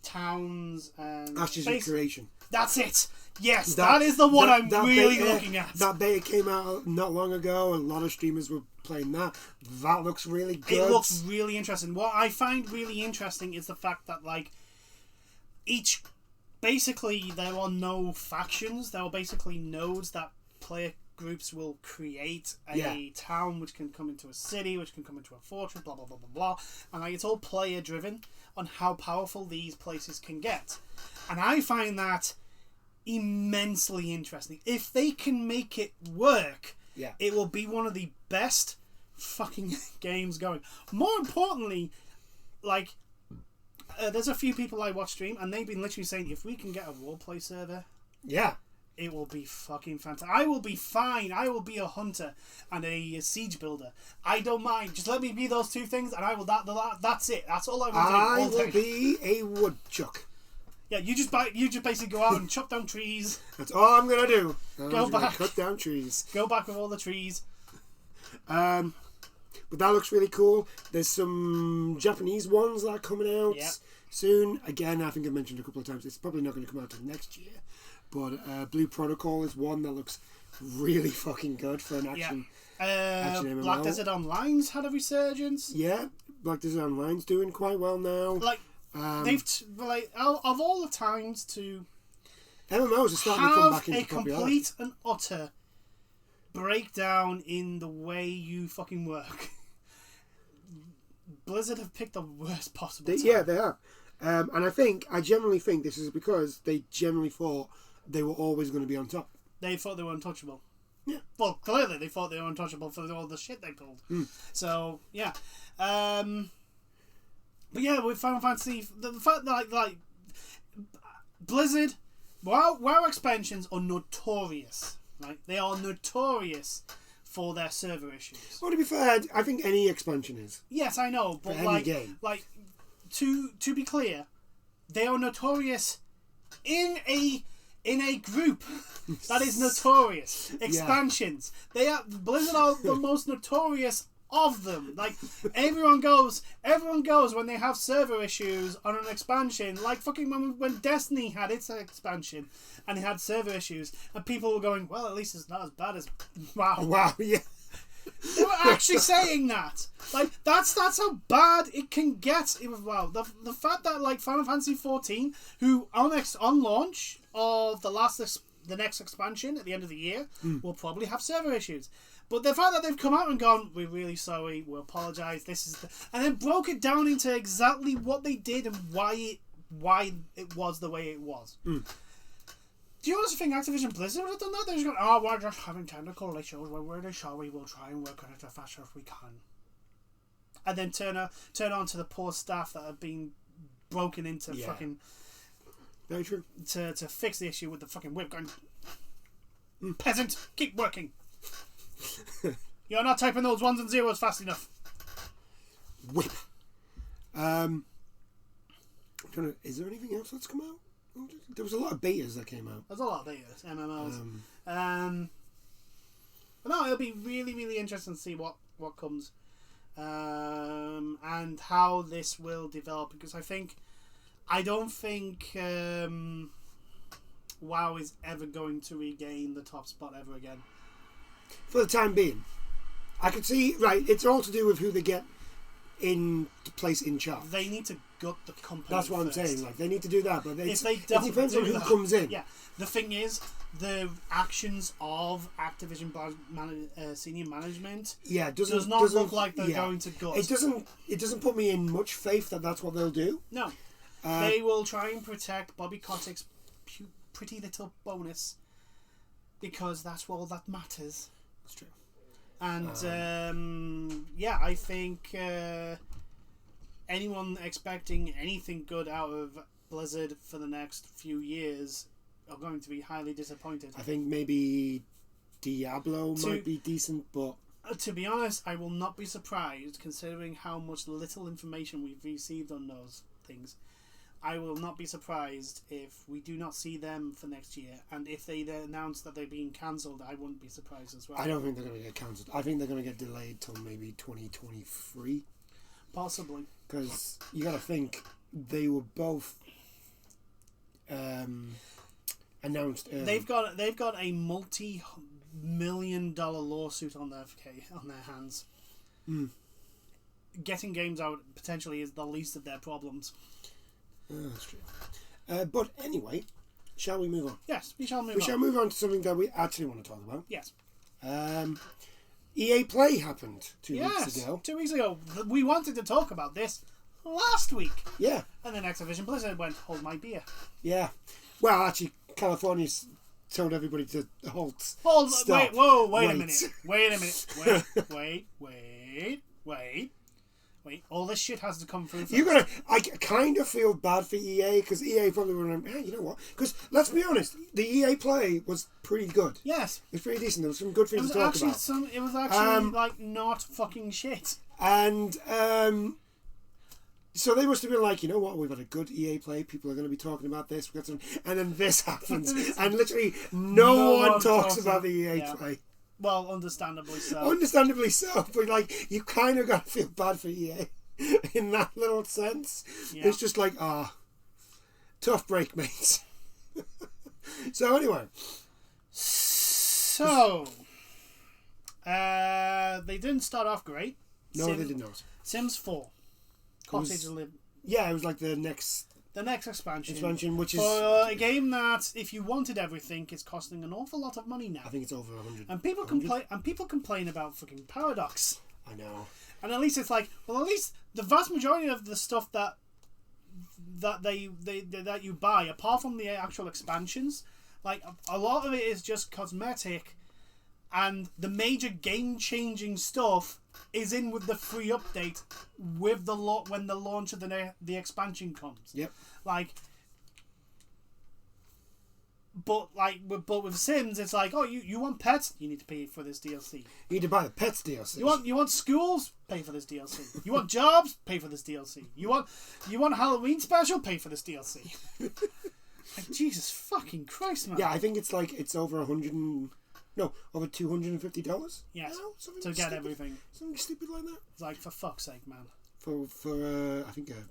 towns and Ashes of Creation. That's it. Yes, that is the one I'm really looking at. That beta came out not long ago, and a lot of streamers were playing that. That looks really good. It looks really interesting. What I find really interesting is the fact that like basically there are no factions. There are basically nodes that player groups will create a town, which can come into a city, which can come into a fortress, blah blah blah blah blah, and like it's all player driven on how powerful these places can get, and I find that immensely interesting. If they can make it work, it will be one of the best fucking games going. More importantly, like there's a few people I watch stream, and they've been literally saying if we can get a roleplay server, it will be fucking fantastic. I will be fine. I will be a hunter and a siege builder. I don't mind. Just let me be those two things, and I will. That's it. That's all I will do. I will be a woodchuck. Yeah, you just basically go out and chop down trees. That's all I'm gonna do. Go back. Cut down trees. Go back with all the trees. But that looks really cool. There's some Japanese ones that are coming out soon. Again, I think I mentioned a couple of times. It's probably not going to come out until next year. But Blue Protocol is one that looks really fucking good for an action. Action MMO. Black Desert Online's had a resurgence. Yeah, Black Desert Online's doing quite well now. Like they've of all the times to MMOs are starting to come back into a complete and utter breakdown in the way you fucking work. Blizzard have picked the worst possible time. Yeah, they are. And I generally think this is because they generally thought they were always going to be on top. They thought they were untouchable. Yeah. Well, clearly they thought they were untouchable for all the shit they pulled. So, yeah. But yeah, with Final Fantasy, the fact that like Blizzard, WoW expansions are notorious. Right? They are notorious for their server issues. Well, to be fair, I think any expansion is. Yes, I know, but to be clear, they are notorious in a group that is notorious. Expansions. Blizzard are the most notorious of them. Like everyone goes when they have server issues on an expansion. Like fucking when Destiny had its expansion and it had server issues, and people were going, well, at least it's not as bad as WoW. Wow, yeah. They were actually saying that. Like that's how bad it can get with WoW. The fact that like Final Fantasy 14, who on launch of the next expansion at the end of the year, will probably have server issues. But the fact that they've come out and gone, we're really sorry, we apologise, and then broke it down into exactly what they did and why it was the way it was. Do you honestly think Activision Blizzard would have done that? They're just going, we're just having technical issues, we're really sorry, we'll try and work on it as fast as we can. And then turn on to the poor staff that have been broken into fucking... Very true. To fix the issue with the fucking whip going, peasant, keep working. You're not typing those ones and zeros fast enough. Whip. Is there anything else that's come out? There was a lot of betas that came out. There's a lot of betas, MMOs. But no, it'll be really, really interesting to see what comes and how this will develop, because I don't think WoW is ever going to regain the top spot ever again. For the time being. I could see, it's all to do with who they get in to place in charge. They need to gut the company. That's what first. I'm saying. They need to do that, but if they it depends on who comes in. Yeah, the thing is, the actions of Activision senior management does not look like they're going to gut. It doesn't put me in much faith that that's what they'll do. No. They will try and protect Bobby Kotick's pretty little bonus because that's all that matters. That's true. And I think anyone expecting anything good out of Blizzard for the next few years are going to be highly disappointed. I think maybe Diablo might be decent, but to be honest, I will not be surprised considering how much little information we've received on those things. I will not be surprised if we do not see them for next year, and if they announce that they're being cancelled, I wouldn't be surprised as well. I don't think they're going to get cancelled. I think they're going to get delayed till maybe 2023. Possibly. Because you got to think they were both announced early. They've got a multi-million-dollar lawsuit on their hands. Getting games out potentially is the least of their problems. That's true. But anyway, shall we move on? Yes, we shall move on. We shall move on to something that we actually want to talk about. Yes. EA Play happened 2 weeks ago. 2 weeks ago. We wanted to talk about this last week. Yeah. And then Activision Blizzard went, hold my beer. Yeah. Well, actually, California's told everybody to hold. Stop. Wait a minute. Wait a minute. Wait. All this shit has to come through first. I kind of feel bad for EA because EA probably were like, hey, you know what? Because let's be honest, the EA Play was pretty good. Yes. It was pretty decent. There was some good things to talk about. It was actually like not fucking shit. And so they must have been like, you know what? We've had a good EA Play. People are going to be talking about this. We've got some, and then this happens, and literally no one talks about the EA Play. Well, understandably so. Understandably so, but like you kind of got to feel bad for EA in that little sense. Yeah. It's just like, tough break, mates. So anyway, they didn't start off great. No, they did not. Sims 4. Cottage Live. Yeah, it was like the next expansion, which is for a game that, if you wanted everything, is costing an awful lot of money now. I think it's over 100. And people complain about fucking Paradox. I know. And at least it's like, well, at least the vast majority of the stuff that you buy, apart from the actual expansions, like a lot of it is just cosmetic, and the major game-changing stuff is in with the free update with the when the launch of the expansion comes. Yep. But with Sims, it's like, oh, you want pets? You need to pay for this DLC. You need to buy the pets DLC. You want schools? Pay for this DLC. You want jobs? Pay for this DLC. You want Halloween special? Pay for this DLC. Like, Jesus fucking Christ, man. Yeah, I think it's over over $250. Yes, to get everything. Something stupid like that. It's like, for fuck's sake, man. For I think a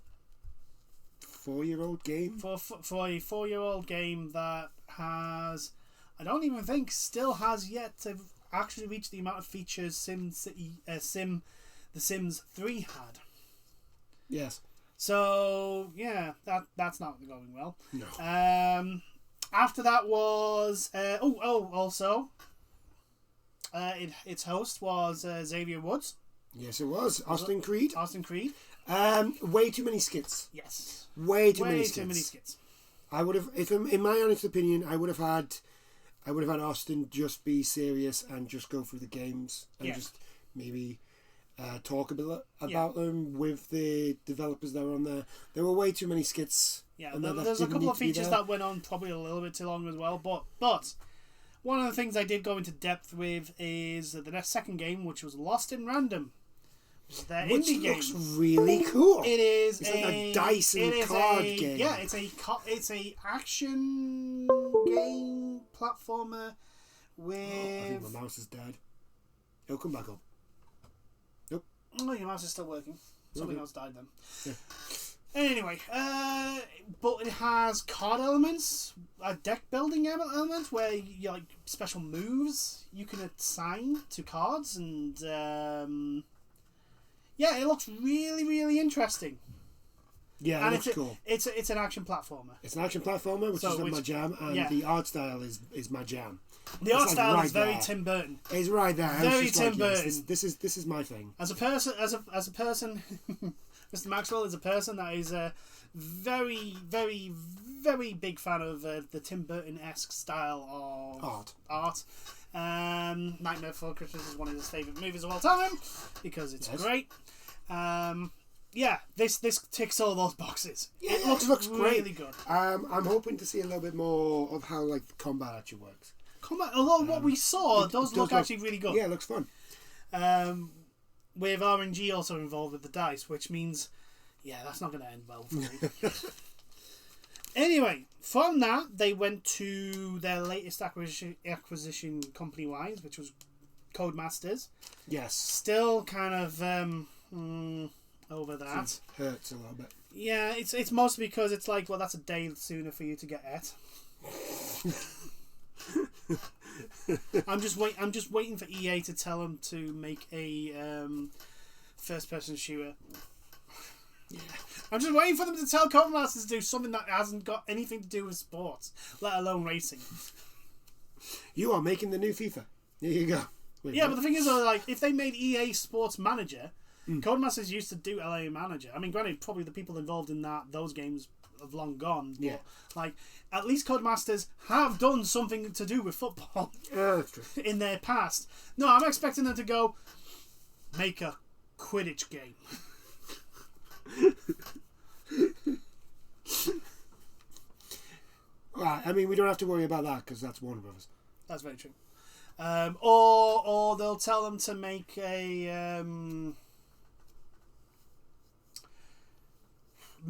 4-year-old game. For a 4-year-old game that has, I don't even think, still has yet to actually reach the amount of features The Sims 3 had. Yes. So yeah, that's not going well. No. After that was also. Its host was Xavier Woods. Yes, it was. Austin Creed. Way too many skits. Yes. Way too many skits. I would have, in my honest opinion, I would have had Austin just be serious and just go through the games and just maybe talk a bit about them with the developers that were on there. There were way too many skits. Yeah, there's a couple of features that went on probably a little bit too long as well, but one of the things I did go into depth with is the second game, which was Lost in Random. Which looks really cool. It is like a dice and card game. Yeah, it's a action game platformer with. I think my mouse is dead. It'll come back up. Nope. Oh, your mouse is still working. Something else died then. Yeah. Anyway, but it has card elements, a deck building element where you like special moves you can assign to cards, and yeah, it looks really, really interesting. Yeah, it looks cool. It's an action platformer. It's an action platformer, which is my jam, and the art style is my jam. The art style is very Tim Burton. It's right there. Very Tim Burton. This is my thing. As a person Mr. Maxwell is a person that is a very, very, very big fan of the Tim Burton-esque style of art. Nightmare Before Christmas is one of his favourite movies of all time because it's great. Yeah, this ticks all those boxes. Yeah, it looks really good. I'm hoping to see a little bit more of how like the combat actually works. A lot of what we saw does look actually really good. Yeah, it looks fun. With RNG also involved with the dice, which means, yeah, that's not going to end well for me. Anyway, from that, they went to their latest acquisition company-wise, which was Codemasters. Yes. Still kind of over that. It hurts a little bit. Yeah, it's mostly because it's like, well, that's a day sooner for you to get it. I'm just waiting for EA to tell them to make a first-person shooter. Yeah. I'm just waiting for them to tell Codemasters to do something that hasn't got anything to do with sports, let alone racing. You are making the new FIFA. There you go. Wait, but the thing is, like, if they made EA Sports Manager, Codemasters used to do LA Manager. I mean, granted, probably the people involved in those games have long gone. But, like, at least Codemasters have done something to do with football that's true. in their past. No, I'm expecting them to go make a Quidditch game. Right, I mean, we don't have to worry about that because that's Warner Brothers. That's very true. Or they'll tell them to make a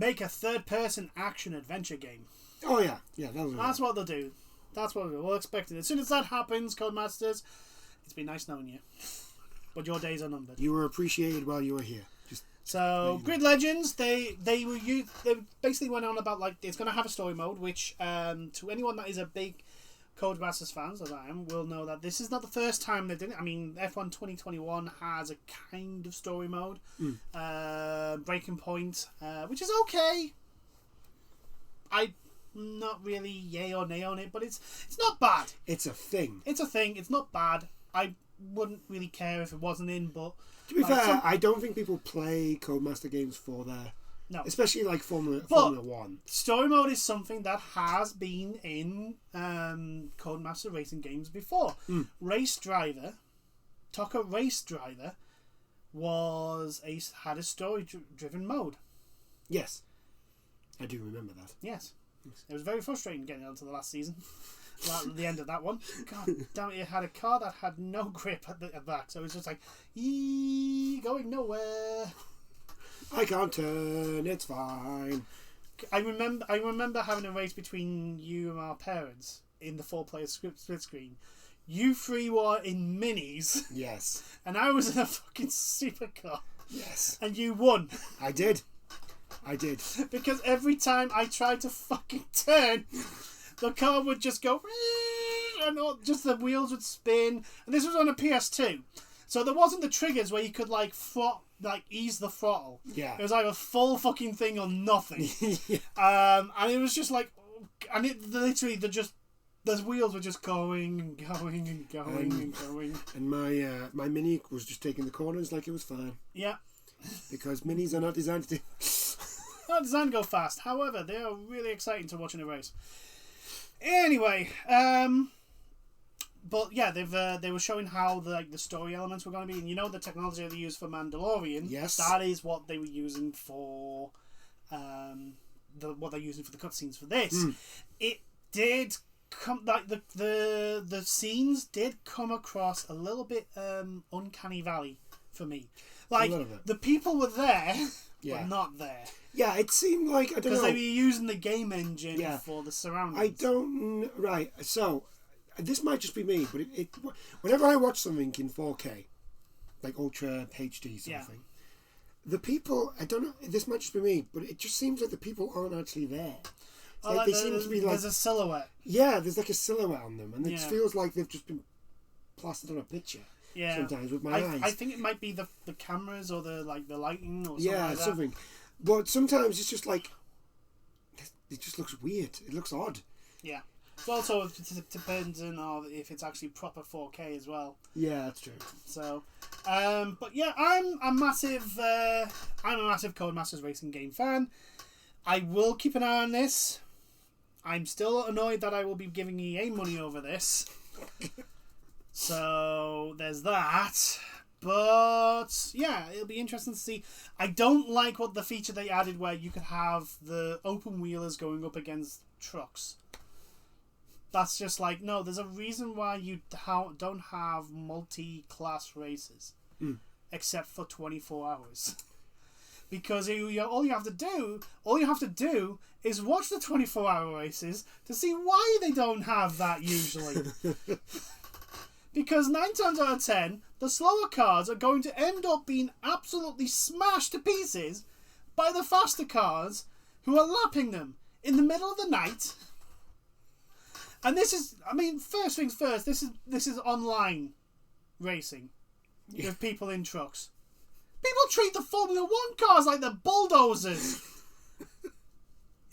third-person action adventure game. Oh yeah, that's what they'll do. That's what we'll expect it. As soon as that happens, Codemasters, it's been nice knowing you, but your days are numbered. You were appreciated while you were here. So, Grid Legends, they basically went on about, like, it's going to have a story mode, which, to anyone that is a big Codemasters fans, as I am, will know that this is not the first time they've done it. I mean, F1 2021 has a kind of story mode. Breaking Point, which is okay. I'm not really yay or nay on it, but it's not bad. It's a thing. It's not bad. I wouldn't really care if it wasn't in, but... To be fair, I don't think people play Codemaster games for their... No. Especially like Formula 1. Story mode is something that has been in Codemaster racing games before. Race Driver, Tucker Race Driver, had a story-driven mode. Yes. I do remember that. Yes. It was very frustrating getting onto the last season. At the end of that one, God damn it! It had a car that had no grip at the back, so it was just like, going nowhere. I can't turn. It's fine. I remember having a race between you and our parents in the 4-player split screen. You three were in minis. Yes. And I was in a fucking supercar. Yes. And you won. I did. Because every time I tried to fucking turn, the car would just go, and just the wheels would spin. And this was on a PS2, so there wasn't the triggers where you could like ease the throttle. Yeah, it was like a full fucking thing on nothing. And it was just like, and it literally the wheels were just going and going and going and going. And my Mini was just taking the corners like it was fine. Yeah, because Minis are not designed to. Not designed to go fast. However, they are really exciting to watch in a race. Anyway, but yeah, they were showing how the story elements were going to be, and you know the technology they used for Mandalorian. Yes, that is what they were using for what they're using for the cutscenes for this. It did come like the scenes did come across a little bit uncanny valley for me. Like the people were there, but not there. Yeah, it seemed like, I don't know. Because they were using the game engine for the surroundings. Right, so, this might just be me, but whenever I watch something in 4K, like Ultra HD something, the people, I don't know, this might just be me, but it just seems like the people aren't actually there. They seem to be like... There's a silhouette. Yeah, there's like a silhouette on them, and it feels like they've just been plastered on a picture. Yeah. Sometimes with my eyes. I think it might be the cameras or the lighting or something like that. Something. But sometimes it's just like, it just looks weird. It looks odd. Yeah. It's also dependent on if it's actually proper 4K as well. Yeah, that's true. So, but yeah, I'm a massive Codemasters Racing game fan. I will keep an eye on this. I'm still annoyed that I will be giving EA money over this. So there's that. But yeah, it'll be interesting to see. I don't like what the feature they added where you could have the open wheelers going up against trucks. That's just like, no, there's a reason why you don't have multi-class races. Except for 24 hours. Because all you have to do is watch the 24-hour races to see why they don't have that usually. Because 9 times out of 10, the slower cars are going to end up being absolutely smashed to pieces by the faster cars who are lapping them in the middle of the night. And this is, I mean, first things first, this is online racing with people in trucks. People treat the Formula 1 cars like they're bulldozers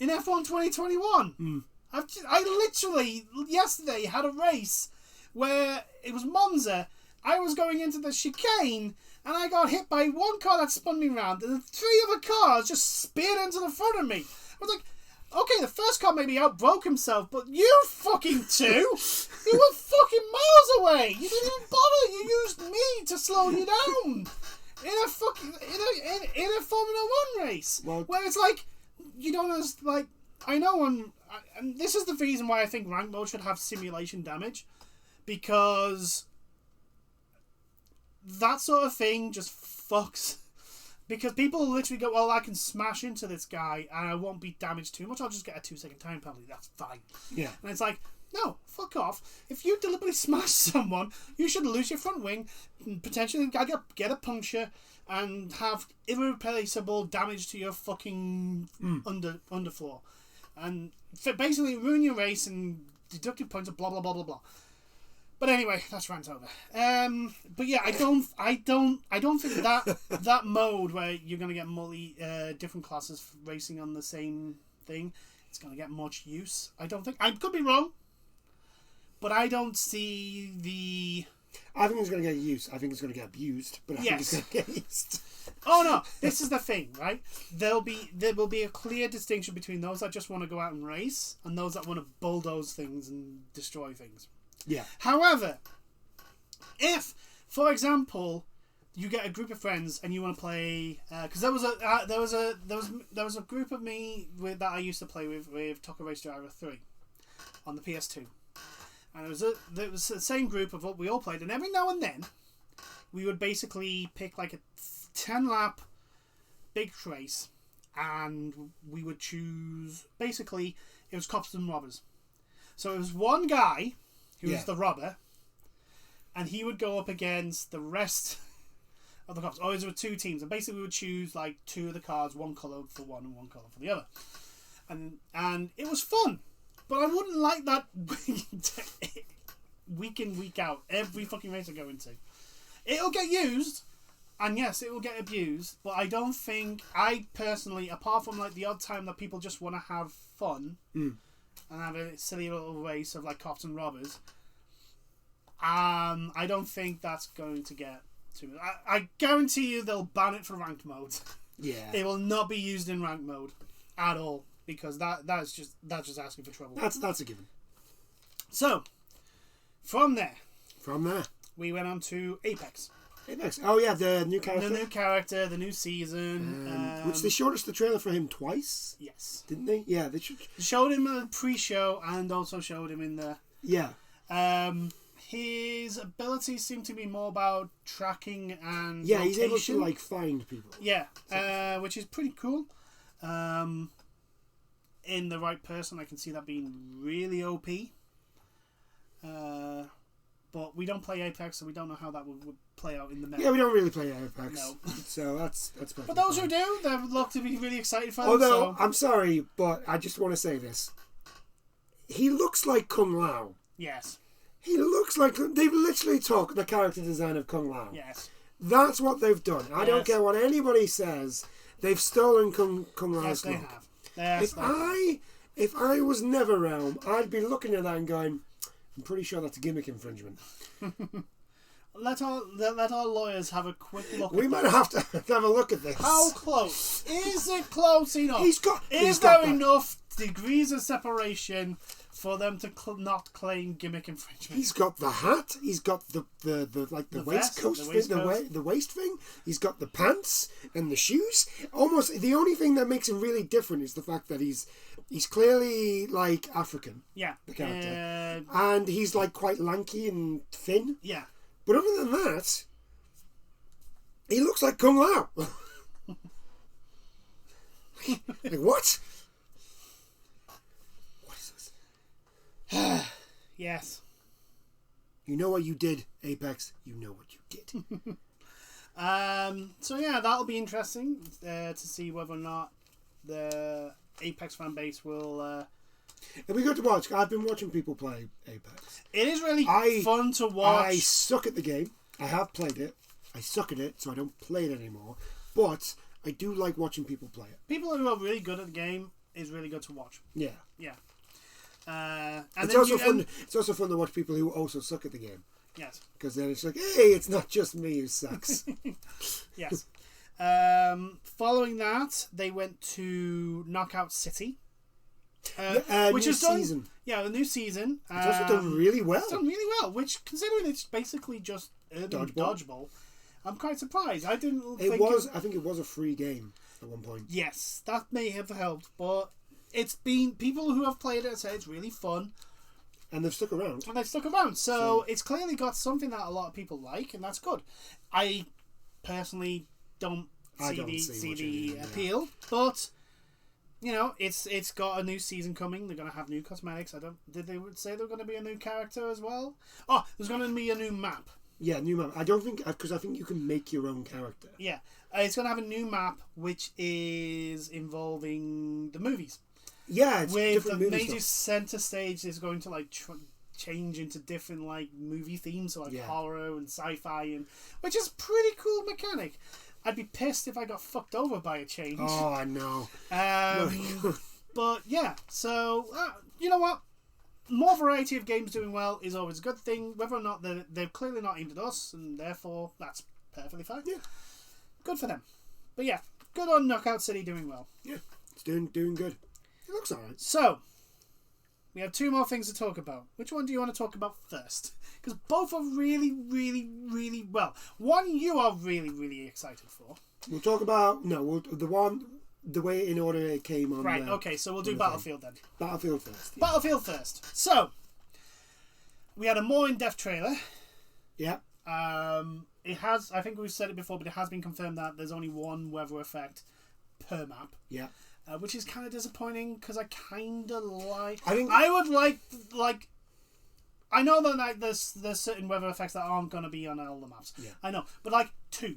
in F1 2021. I literally, yesterday, had a race where it was Monza. I was going into the chicane and I got hit by one car that spun me round and 3 other cars just speared into the front of me. I was like, okay, the first car maybe outbroke himself, but you fucking two, you were fucking miles away. You didn't even bother. You used me to slow you down in a Formula 1 race. Well, where it's like, you don't understand, like, I know and this is the reason why I think rank mode should have simulation damage, because that sort of thing just fucks. Because people literally go, well, I can smash into this guy and I won't be damaged too much. I'll just get a 2-second time penalty. That's fine. Yeah. And it's like, no, fuck off. If you deliberately smash someone, you should lose your front wing, potentially get a puncture, and have irreplaceable damage to your fucking underfloor. And basically ruin your race and deduct your points and blah, blah, blah, blah, blah. But anyway, that's rant over. But yeah, I don't think that mode where you're gonna get different classes racing on the same thing, it's gonna get much use. I don't think. I could be wrong, but I don't see the. I think it's gonna get used. I think it's gonna get abused, but I think it's gonna get used. Oh no! This is the thing, right? There will be a clear distinction between those that just want to go out and race and those that want to bulldoze things and destroy things. Yeah. However, if, for example, you get a group of friends and you want to play, because there was a group of me that I used to play with Tucker Race Driver 3 on the PS2, and there was the same group of what we all played, and every now and then we would basically pick like a 10-lap big race, and we would choose, basically it was cops and robbers. So it was one guy who was the robber, and he would go up against the rest of the cops. Always there were 2 teams, and basically we would choose like 2 of the cards, one colour for one and one colour for the other, and it was fun. But I wouldn't like that week in, week out, every fucking race I go into. It'll get used, and yes, it will get abused, but I don't think, I personally, apart from like the odd time that people just want to have fun and have a silly little race of like cops and robbers, I don't think that's going to get too much. I guarantee you they'll ban it for ranked mode. Yeah. It will not be used in ranked mode at all, because that's just asking for trouble. That's a given. So, from there, we went on to Apex. Oh yeah, the new character. The new character, the new season. Which they showed us the trailer for him twice. Yes. Didn't they? Yeah, they showed him a pre-show and also showed him in the. Yeah. His abilities seem to be more about tracking and yeah, rotation. he's able to like find people. Yeah, which is pretty cool. In the right person, I can see that being really OP. But we don't play Apex, so we don't know how that would play out in the meta. Yeah, we don't really play Apex. No. So that's perfect. But those who do, they would look to be really excited for them. Although, I'm sorry, but I just want to say this. He looks like Kung Lao. Yes. He looks like... They've literally took the character design of Kung Lao. Yes. That's what they've done. I don't care what anybody says. They've stolen Kung Lao's look. Yes, they have. If I was NetherRealm, I'd be looking at that and going, I'm pretty sure that's a gimmick infringement. Let our lawyers have a quick look. We might have to have a look at this. How close? Is it close enough? Is there enough degrees of separation for them to not claim gimmick infringement? He's got the hat. He's got the waistcoat, the waist thing. He's got the pants and the shoes. Almost the only thing that makes him really different is the fact that he's clearly like African. Yeah, the character, and he's like quite lanky and thin. Yeah. But other than that, he looks like Kung Lao. Like, what? What is this? Yes. You know what you did, Apex. You know what you did. So yeah, that'll be interesting to see whether or not the Apex fan base will... If we go to watch, I've been watching people play Apex. It is really fun to watch. I suck at the game. I have played it. I suck at it, so I don't play it anymore. But I do like watching people play it. People who are really good at the game is really good to watch. Yeah. Yeah. It's also fun. It's also fun to watch people who also suck at the game. Yes. Because then it's like, hey, it's not just me who sucks. Yes. Following that, they went to Knockout City. Which is done, season. Yeah, the new season. It's also done really well. It's done really well, which, considering it's basically just dodgeball, I'm quite surprised. I think it was a free game at one point. Yes, that may have helped, but it's been people who have played it say it's really fun, and they've stuck around. So it's clearly got something that a lot of people like, and that's good. I personally don't see the appeal, but. You know, it's got a new season coming. They're going to have new cosmetics. Did they say there was going to be a new character as well? Oh, there's going to be a new map. Yeah, new map. I don't think, because I think you can make your own character. Yeah, it's going to have a new map which is involving the movies. Yeah, it's with different the movie major stuff. Center stage is going to like change into different like movie themes, so like horror and sci-fi, and which is pretty cool mechanic. I'd be pissed if I got fucked over by a change. Oh, I know. But yeah, so you know what? More variety of games doing well is always a good thing. Whether or not they're clearly not aimed at us, and therefore that's perfectly fine. Yeah, good for them. But yeah, good on Knockout City doing well. Yeah, it's doing good. It looks alright. So we have two more things to talk about. Which one do you want to talk about first? Because both are really, really, really well. One you are really, really excited for. We'll talk about the way in order it came on. Right. Okay. So we'll do Battlefield then. Battlefield first. Yeah. Battlefield first. So we had a more in-depth trailer. Yeah. It has. I think we've said it before, but it has been confirmed that there's only one weather effect per map. Yeah. Which is kind of disappointing because I kind of like. I would like. I know that like there's certain weather effects that aren't going to be on all the maps. Yeah. I know, but like 2.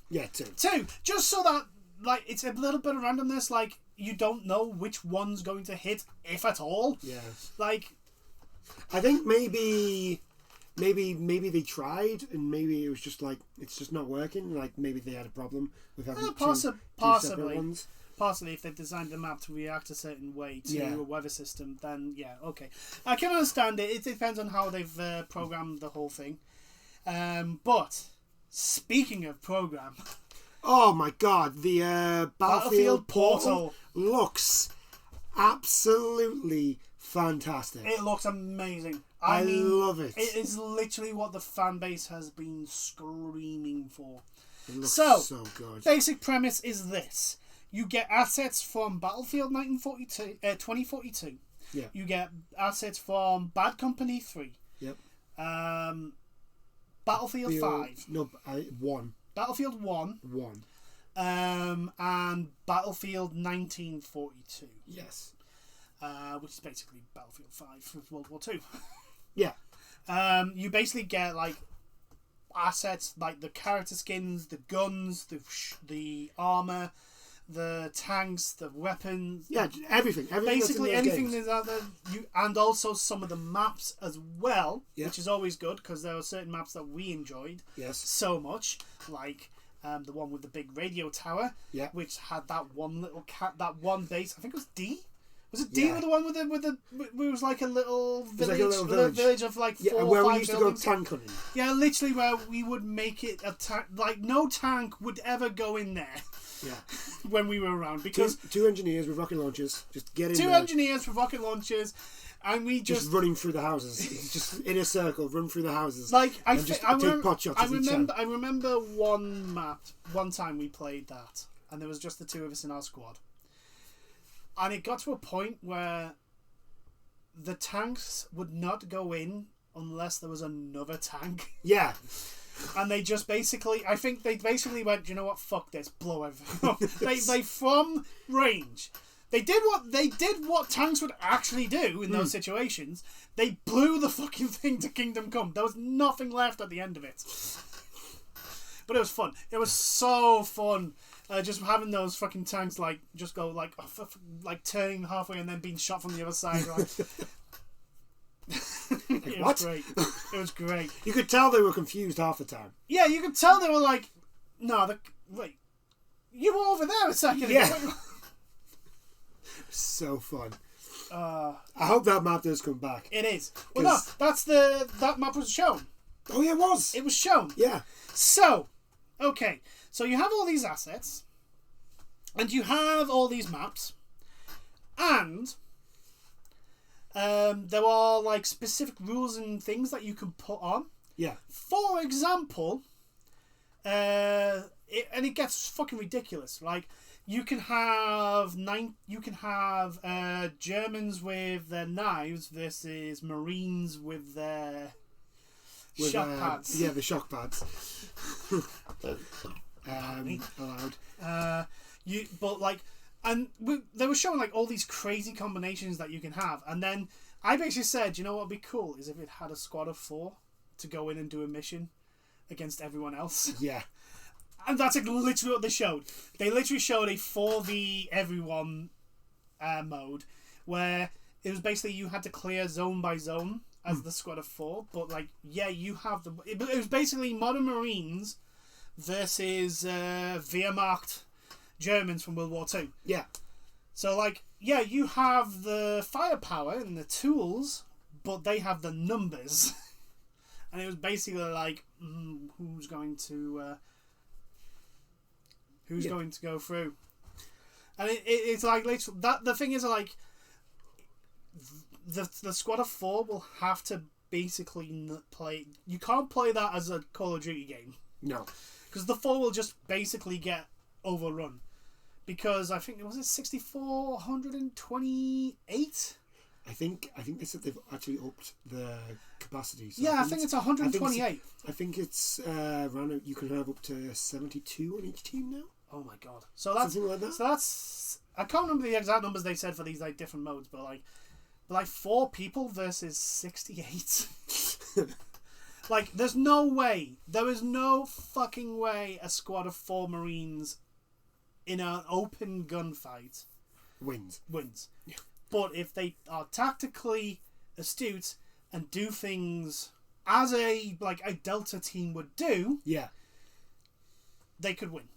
Yeah, 2. 2, just so that like it's a little bit of randomness. Like you don't know which one's going to hit, if at all. Yeah. Like, I think maybe they tried and maybe it was just like it's just not working. Like maybe they had a problem with having two separate ones. Possibly, if they've designed the map to react a certain way to a weather system, then yeah, okay. I can understand it. It depends on how they've programmed the whole thing. But speaking of program, oh my god, the Battlefield Portal looks absolutely fantastic. It looks amazing. I love it. It is literally what the fan base has been screaming for. It looks so good. Basic premise is this. You get assets from Battlefield 2042. Yeah. You get assets from Bad Company 3. Yep. Battlefield 5. No, 1. Battlefield 1. 1. And Battlefield 1942. Yes. Which is basically Battlefield 5 with World War 2. Yeah. You basically get like assets like the character skins, the guns, the armor, the tanks, the weapons. Yeah, everything. Basically anything that's out there. And also some of the maps as well, which is always good because there are certain maps that we enjoyed so much, like the one with the big radio tower, which had that one little that one base. I think it was D, Was it Dean with the one with the? It was like a little village, little village of like 4 or 5 where we used buildings. to go tank hunting. Yeah, literally where we would make it a tank. Like no tank would ever go in there. Yeah. When we were around, because two engineers with rocket launchers just get in two there. engineers with rocket launchers, and we just running through the houses, just in a circle, run through the houses. Like I remember one time we played that, and there was just the 2 of us in our squad, and it got to a point where the tanks would not go in unless there was another tank. Yeah. And they just basically, I think they basically went, you know what, fuck this, blow everything up. They from range, they did what tanks would actually do in those situations. They blew the fucking thing to Kingdom Come. There was nothing left at the end of it. But it was fun. It was so fun. Just having those fucking tanks like just go like turning halfway and then being shot from the other side. Like, it was great. It was great. You could tell they were confused half the time. Yeah, you could tell they were like, no, wait, you were over there a second ago. Yeah. So fun. I hope that map does come back. It is. Well, no, that map was shown. Oh yeah, it was. It was shown. Yeah. So, okay, so you have all these assets, and you have all these maps, and there are like specific rules and things that you can put on. Yeah. For example, it gets fucking ridiculous. Like you can have Germans with their knives versus Marines with their shock pads. Yeah, the shock pads. Allowed. They were showing like all these crazy combinations that you can have, and then I basically said, you know what would be cool is if it had a squad of 4 to go in and do a mission against everyone else. Yeah. And that's like literally what they showed. They literally showed a 4v everyone mode where it was basically you had to clear zone by zone as the squad of 4, but like you have it was basically modern Marines versus Wehrmacht Germans from World War II. Yeah. So like you have the firepower and the tools, but they have the numbers. And it was basically like who's going to go through. And it's like that the thing is like the squad of 4 will have to basically play. You can't play that as a Call of Duty game. No. Because the 4 will just basically get overrun. Because I think, was it 6,428? I think they said they've actually upped the capacity. So yeah, I think it's 128. I think it's around. You can have up to 72 on each team now. Oh my god! So that's something like that. So that's I can't remember the exact numbers they said for these like different modes, but like 4 people versus 68. Like, there's no way. There is no fucking way a squad of 4 Marines in an open gunfight wins. Yeah. But if they are tactically astute and do things as a Delta team would do, they could win.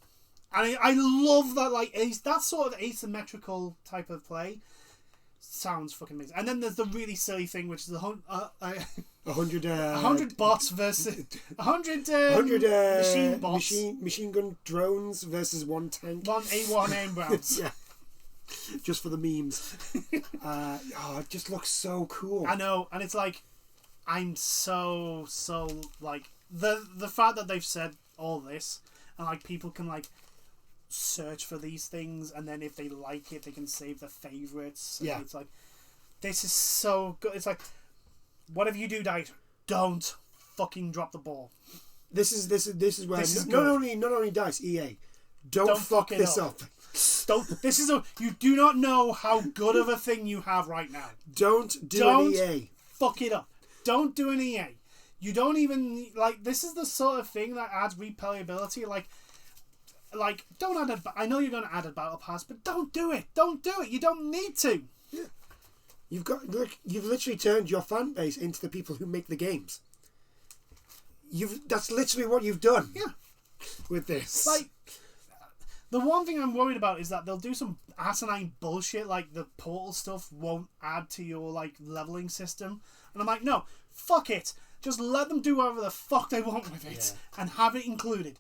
And I love that, like, that sort of asymmetrical type of play sounds fucking amazing. And then there's the really silly thing, which is 100 bots versus 100 machine bots, machine gun drones versus 1 tank, 1 A1 aim rounds. Yeah, just for the memes. It just looks so cool. I know, and it's like I'm so like the fact that they've said all this and like people can like search for these things, and then if they like it they can save their favorites. Yeah, it's like this is so good. It's like whatever you do, Dice, don't fucking drop the ball. This is where not only Dice, EA, don't fuck this up. You do not know how good of a thing you have right now. Don't do an EA. Fuck it up. Don't do an EA. You don't even like. This is the sort of thing that adds replayability. Like don't add. I know you're going to add a battle pass, but don't do it. Don't do it. You don't need to. Yeah. You've literally turned your fan base into the people who make the games. That's literally what you've done. Yeah. With this, The one thing I'm worried about is that they'll do some asinine bullshit, like the portal stuff won't add to your like leveling system, and I'm like, no, fuck it, just let them do whatever the fuck they want with it, and have it included.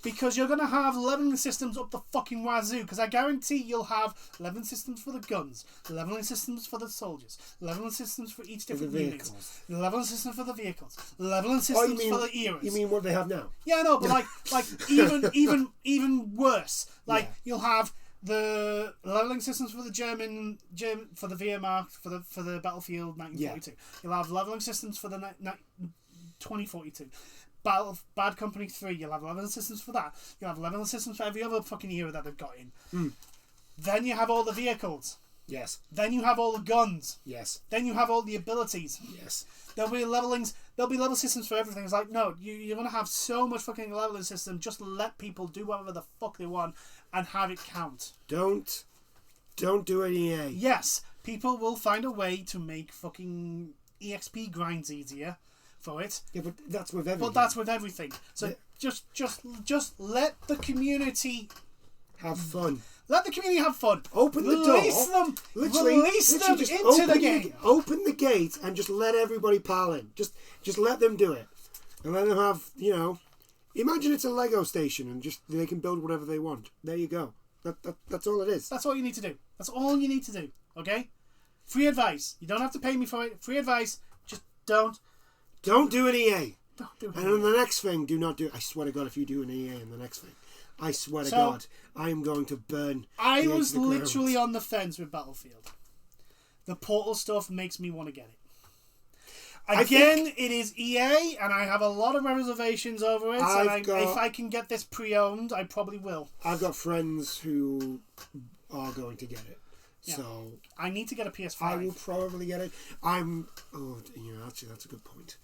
Because you're going to have leveling systems up the fucking wazoo. Because I guarantee you'll have leveling systems for the guns, leveling systems for the soldiers, leveling systems for each different unit, leveling systems for the vehicles, leveling systems for the eras. You mean what they have now? Yeah, no, but like even worse. Like you'll have the leveling systems for the German for the Wehrmacht for the Battlefield 1942. You'll have leveling systems for the 2042. Bad Company 3, you'll have leveling systems for that. You'll have leveling systems for every other fucking era that they've got in. Then you have all the vehicles. Yes. Then you have all the guns. Yes. Then you have all the abilities. Yes. There'll be level systems for everything. It's like, no, you're going to have so much fucking leveling system. Just let people do whatever the fuck they want and have it count. Don't do an EA. Yes, people will find a way to make fucking EXP grinds easier for it. Yeah, but that's with everything. But that's with everything. So just let the community have fun. Let the community have fun. Open the door. Release them into the game. Open the gate and just let everybody pile in. Just let them do it. And let them have, imagine it's a Lego station and just they can build whatever they want. There you go. That's all it is. That's all you need to do. That's all you need to do. Okay? Free advice. You don't have to pay me for it. Free advice. Just don't do an EA. Don't do it. And on the next thing, do not do it. I swear to God, if you do an EA in the next thing, I swear to God, I am going to burn. I was literally on the fence with Battlefield. The Portal stuff makes me want to get it. Again, it is EA, and I have a lot of reservations over it. If I can get this pre-owned, I probably will. I've got friends who are going to get it. Yeah. So I need to get a PS5. I will probably get it. Actually, that's a good point.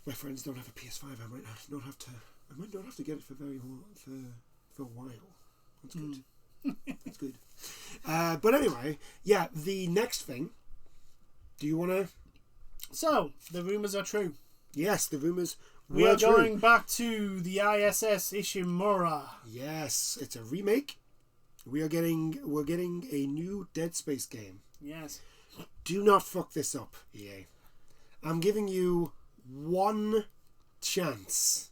My friends don't have a PS5. I might not have to get it for a while. That's good. That's good. But anyway, the next thing. Do you want to? So the rumors are true. Yes, the rumors. We are going back to the ISS Ishimura. Yes, it's a remake. We're getting a new Dead Space game. Yes. Do not fuck this up, EA. I'm giving you one chance.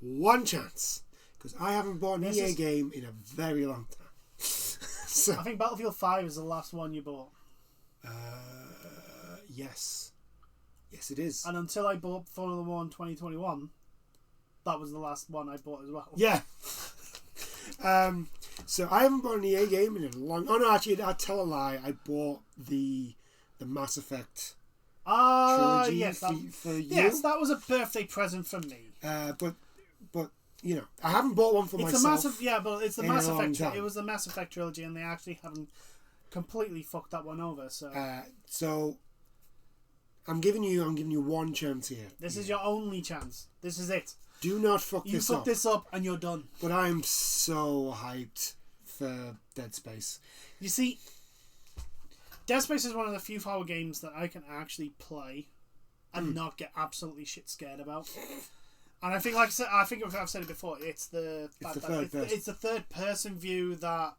One chance. Because I haven't bought an EA game in a very long time. So, I think Battlefield 5 is the last one you bought. Yes. Yes, it is. And until I bought Formula 1 2021, that was the last one I bought as well. Yeah. So I haven't bought an EA game in a long... Oh, no, actually, I tell a lie. I bought the Mass Effect trilogy for you. Yes, that was a birthday present for me. But I haven't bought one for myself. But it's the Mass Effect. It was the Mass Effect trilogy, and they actually haven't completely fucked that one over. So I'm giving you one chance here. This is your only chance. This is it. Do not fuck this up. You fuck this up, and you're done. But I'm so hyped for Dead Space. You see, Dead Space is one of the few horror games that I can actually play and not get absolutely shit scared about. And I think, like I said, I've said it before. It's the third person view that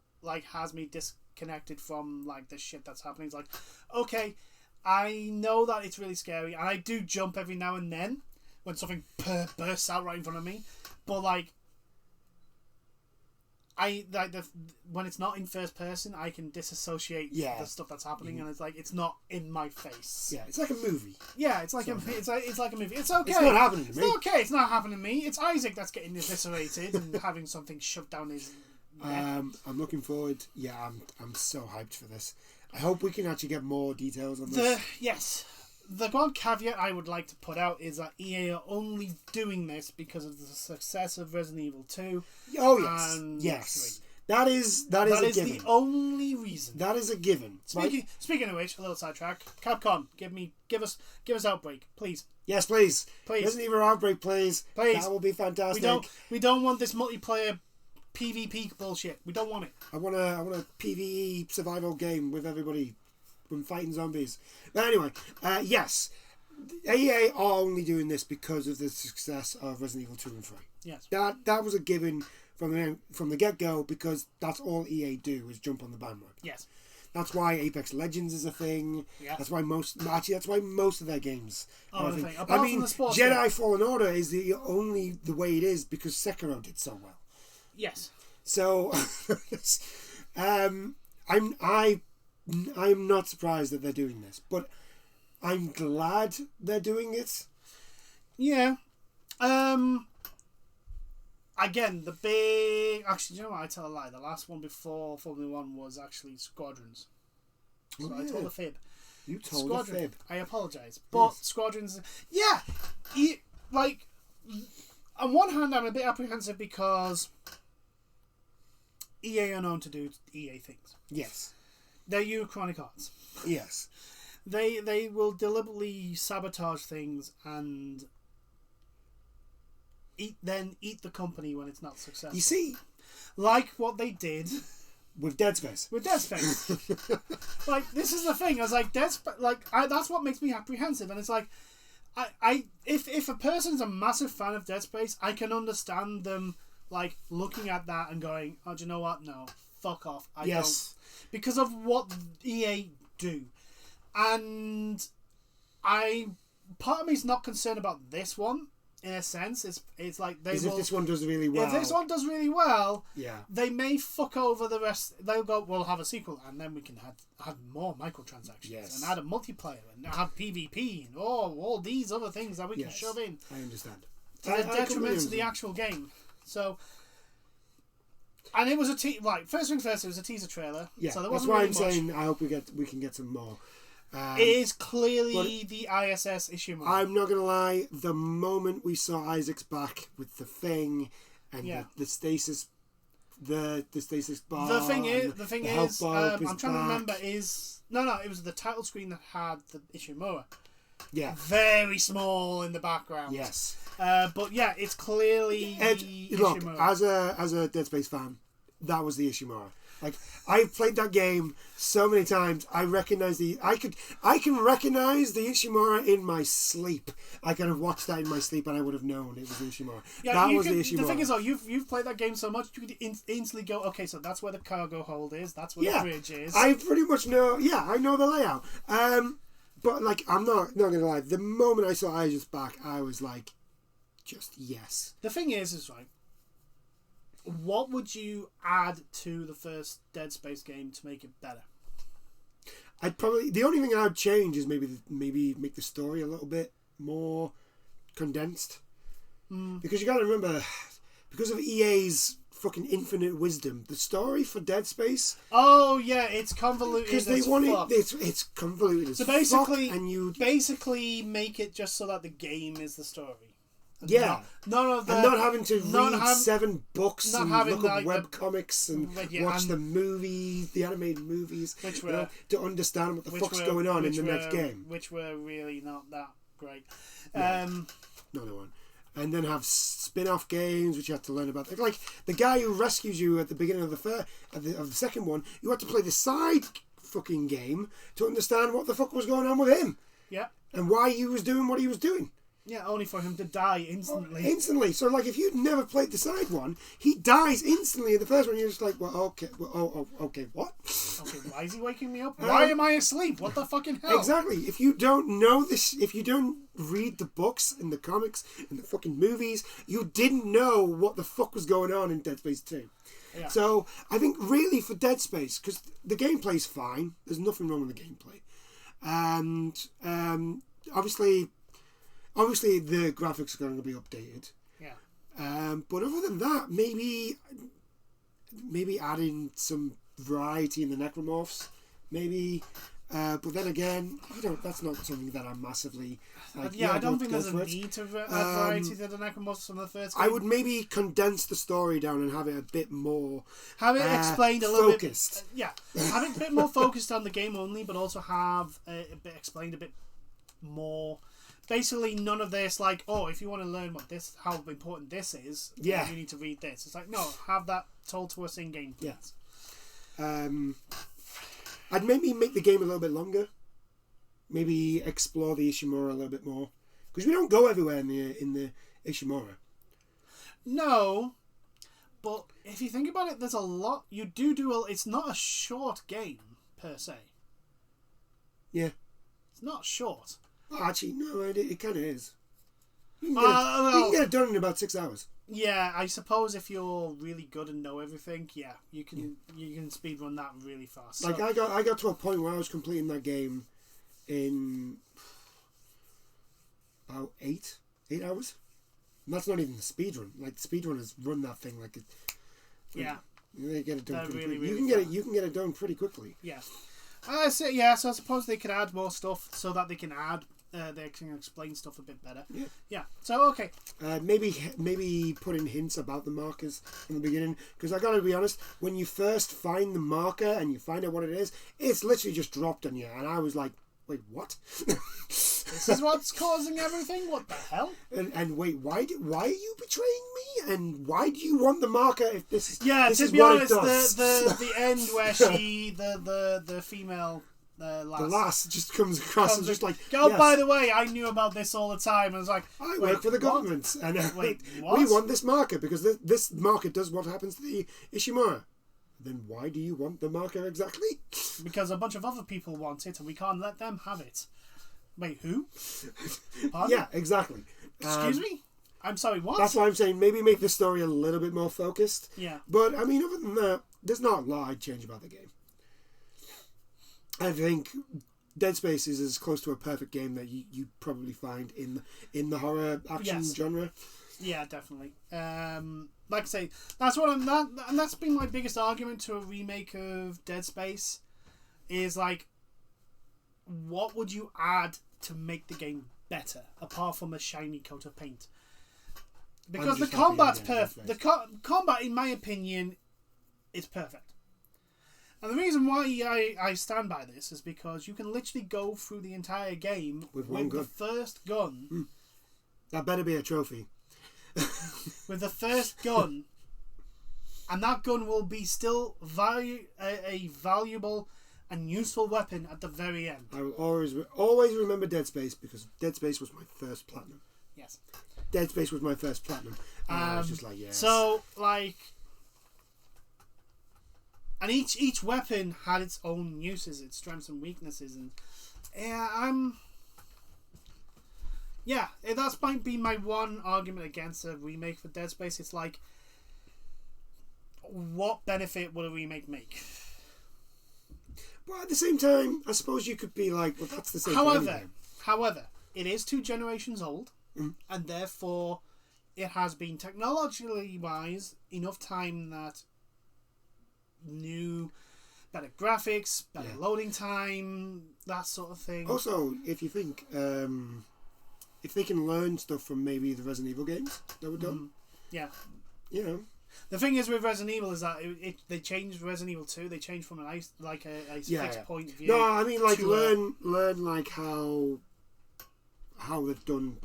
has me disconnected from the shit that's happening. It's like, okay, I know that it's really scary, and I do jump every now and then when something bursts out right in front of me. But when it's not in first person, I can disassociate the stuff that's happening, and it's not in my face. Yeah, it's like a movie. Yeah, it's like a movie. It's okay. It's not happening to me. It's okay. It's not happening to me. It's Isaac that's getting eviscerated and having something shoved down his neck. I'm looking forward. Yeah, I'm so hyped for this. I hope we can actually get more details on this. Yes. The one caveat I would like to put out is that EA are only doing this because of the success of Resident Evil 2. Oh, yes. And yes. 3. That is a given. The only reason. That is a given. Speaking of which, a little sidetrack. Capcom, give us Outbreak, please. Yes, please. Resident Evil Outbreak, please. That will be fantastic. We don't want this multiplayer PvP bullshit. We don't want it. I want a PvE survival game with everybody when fighting zombies. But anyway, yes, EA are only doing this because of the success of Resident Evil 2 and 3. Yes. That was a given from the get-go, because that's all EA do is jump on the bandwagon. Yes. That's why Apex Legends is a thing. Yeah. That's why most of their games are a thing. Apart I mean, from the sports Jedi game. Fallen Order is the way it is because Sekiro did so well. Yes. So, I'm not surprised that they're doing this, but I'm glad they're doing it. Yeah. Again, the big... Actually, you know what? I tell a lie. The last one before Formula 1 was actually Squadrons. So I told a fib. You told Squadron. a fib. I apologise. But Yes. Squadrons... Yeah! Like, on one hand, I'm a bit apprehensive because EA are known to do EA things. Yes. They're Electronic Arts. Yes. They will deliberately sabotage things and eat the company when it's not successful. You see, like what they did with Dead Space. with Dead Space. Like, this is the thing. I was like, that's what makes me apprehensive. And it's like, if a person's a massive fan of Dead Space, I can understand them like looking at that and going, oh, do you know what? No, fuck off. I don't. Because of what EA do. And part of me is not concerned about this one. In a sense, it's like if this one does really well. If this one does really well, yeah, they may fuck over the rest. They'll go, we'll have a sequel, and then we can have more microtransactions and add a multiplayer and have PvP and all these other things that we can shove in. I understand. To the detriment to the actual game. So, and it was first thing first, it was a teaser trailer. Yeah, so there that's wasn't why really I'm much. saying I hope we can get some more. It is clearly the ISS issue. I'm not gonna lie. The moment we saw Isaac's back with the thing and the stasis, the stasis bar. The thing is, I'm trying to remember. It was the title screen that had the Ishimura. Yeah. Very small in the background. Yes. But yeah, it's clearly look, Ishimura. as a Dead Space fan, that was the Ishimura. Like, I've played that game so many times. I can recognize the Ishimura in my sleep. I could have watched that in my sleep and I would have known it was the Ishimura. Yeah, that was the Ishimura. The thing is, you've played that game so much, you could instantly go, okay, so that's where the cargo hold is. That's where the bridge is. I pretty much know. Yeah, I know the layout. But like, I'm not gonna lie. The moment I saw Isaac's back, I was like, just yes. The thing is right. What would you add to the first Dead Space game to make it better? The only thing I'd change is maybe make the story a little bit more condensed. Because you got to remember, because of EA's fucking infinite wisdom, the story for Dead Space. Oh yeah, it's convoluted. Because they want it's convoluted as so basically, fuck, and you basically make it just so that the game is the story. Yeah, and not having to read 7 books and look up webcomics and watch the movies, the animated movies, to understand what the fuck's going on in the next game. Which were really not that great. No, they weren't. And then have spin-off games which you have to learn about. Like the guy who rescues you at the beginning of the second one, you had to play the side fucking game to understand what the fuck was going on with him. Yeah. And why he was doing what he was doing. Yeah, only for him to die instantly. Instantly. So, like, if you'd never played the side one, he dies instantly in the first one. You're just like, well, okay, okay, what? Okay, why is he waking me up? Why am I asleep? What the fucking hell? Exactly. If you don't know this, if you don't read the books and the comics and the fucking movies, you didn't know what the fuck was going on in Dead Space 2. Yeah. So, I think really for Dead Space, because the gameplay's fine. There's nothing wrong with the gameplay. And, obviously the graphics are going to be updated. Yeah. But other than that, maybe adding some variety in the necromorphs, maybe. But then again, that's not something that I'm massively. I don't think there's a need to add variety to the necromorphs from the first game. I would maybe condense the story down and have it a bit more. Have it explained a little focused. Bit. Have it a bit more focused on the game only, but also have it explained a bit more. Basically, none of this like, oh, if you want to learn how important this is, you need to read this. It's like, no, have that told to us in game, please. Yeah. I'd maybe make the game a little bit longer. maybe explore the Ishimura a little bit more, because we don't go everywhere in the Ishimura. No, but if you think about it, there's a lot you do. It's not a short game per se. Yeah, it's not short. Oh, actually, no, it kind of is. You can get it done in about 6 hours. Yeah, I suppose if you're really good and know everything, you can speedrun that really fast. Like, I got to a point where I was completing that game in about 8 hours. And that's not even the speedrun. Like, the speedrunners run that thing like it. Yeah. They get it done pretty really, quickly. really You can get it done pretty quickly. Yeah. So I suppose they could add more stuff so that they can they can explain stuff a bit better. Yeah. Yeah. So okay. Maybe put in hints about the markers from the beginning, because I gotta be honest, when you first find the marker and you find out what it is, it's literally just dropped on you, and I was like, wait, what? This is what's causing everything? What the hell? And wait, why are you betraying me? And why do you want the marker if this is Yeah, this to is be what honest, it does? the end where she the female lass. The lass just comes across and just like, oh, yes, by the way, I knew about this all the time. And I was like, I work for the government, and Wait, we what? want this marker because this marker does what happens to the Ishimura. Then why do you want the marker exactly? Because a bunch of other people want it, and we can't let them have it. Wait, who? Pardon? Yeah, exactly. Excuse me? I'm sorry, what? That's why I'm saying maybe make the story a little bit more focused. Yeah. But, I mean, other than that, there's not a lot I'd change about the game. I think Dead Space is as close to a perfect game that you probably find in the horror action genre. Yeah, definitely. Like I say, that's what and that's been my biggest argument to a remake of Dead Space, is like, what would you add to make the game better apart from a shiny coat of paint? Because the combat's perfect. The combat, in my opinion, is perfect. And the reason why I stand by this is because you can literally go through the entire game with one gun. The first gun. That better be a trophy. With the first gun, and that gun will be still a valuable and useful weapon at the very end. I will always remember Dead Space, because Dead Space was my first platinum. Yes. Dead Space was my first platinum. And I was just like, yes. So, like, and each weapon had its own uses, its strengths and weaknesses, and that might be my one argument against a remake for Dead Space. It's like, what benefit would a remake make? But at the same time, I suppose you could be like, well, that's the same. However, it is 2 generations old, and therefore it has been technologically wise enough time that better graphics, better loading time, that sort of thing. Also, if you think, if they can learn stuff from maybe the Resident Evil games that were done, yeah, you know. The thing is with Resident Evil is that they changed Resident Evil 2. They changed from a fixed point of view. No, I mean like learn like how they've done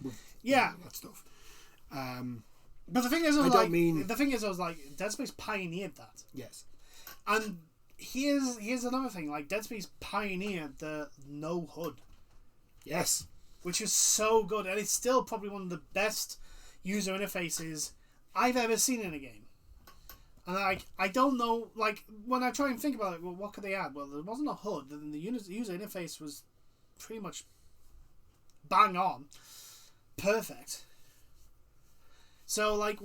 with that stuff. But the thing is, I was like, Dead Space pioneered that. Yes. And here's another thing. Like, Dead Space pioneered the no HUD. Yes. Which is so good, and it's still probably one of the best user interfaces I've ever seen in a game. And I don't know, like, when I try and think about it, well, what could they add? Well, there wasn't a HUD, and the user interface was pretty much bang on, perfect. So, like,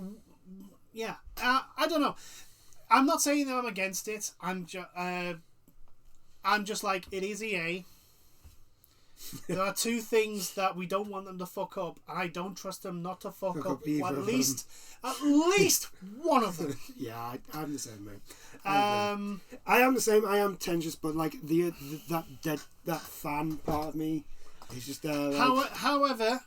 yeah, I don't know. I'm not saying that I'm against it. I'm just like, it is EA. There are 2 things that we don't want them to fuck up, and I don't trust them not to fuck up at least one of them. Yeah, I'm the same, mate. I am the same. I am tenuous, but like that fan part of me is just However,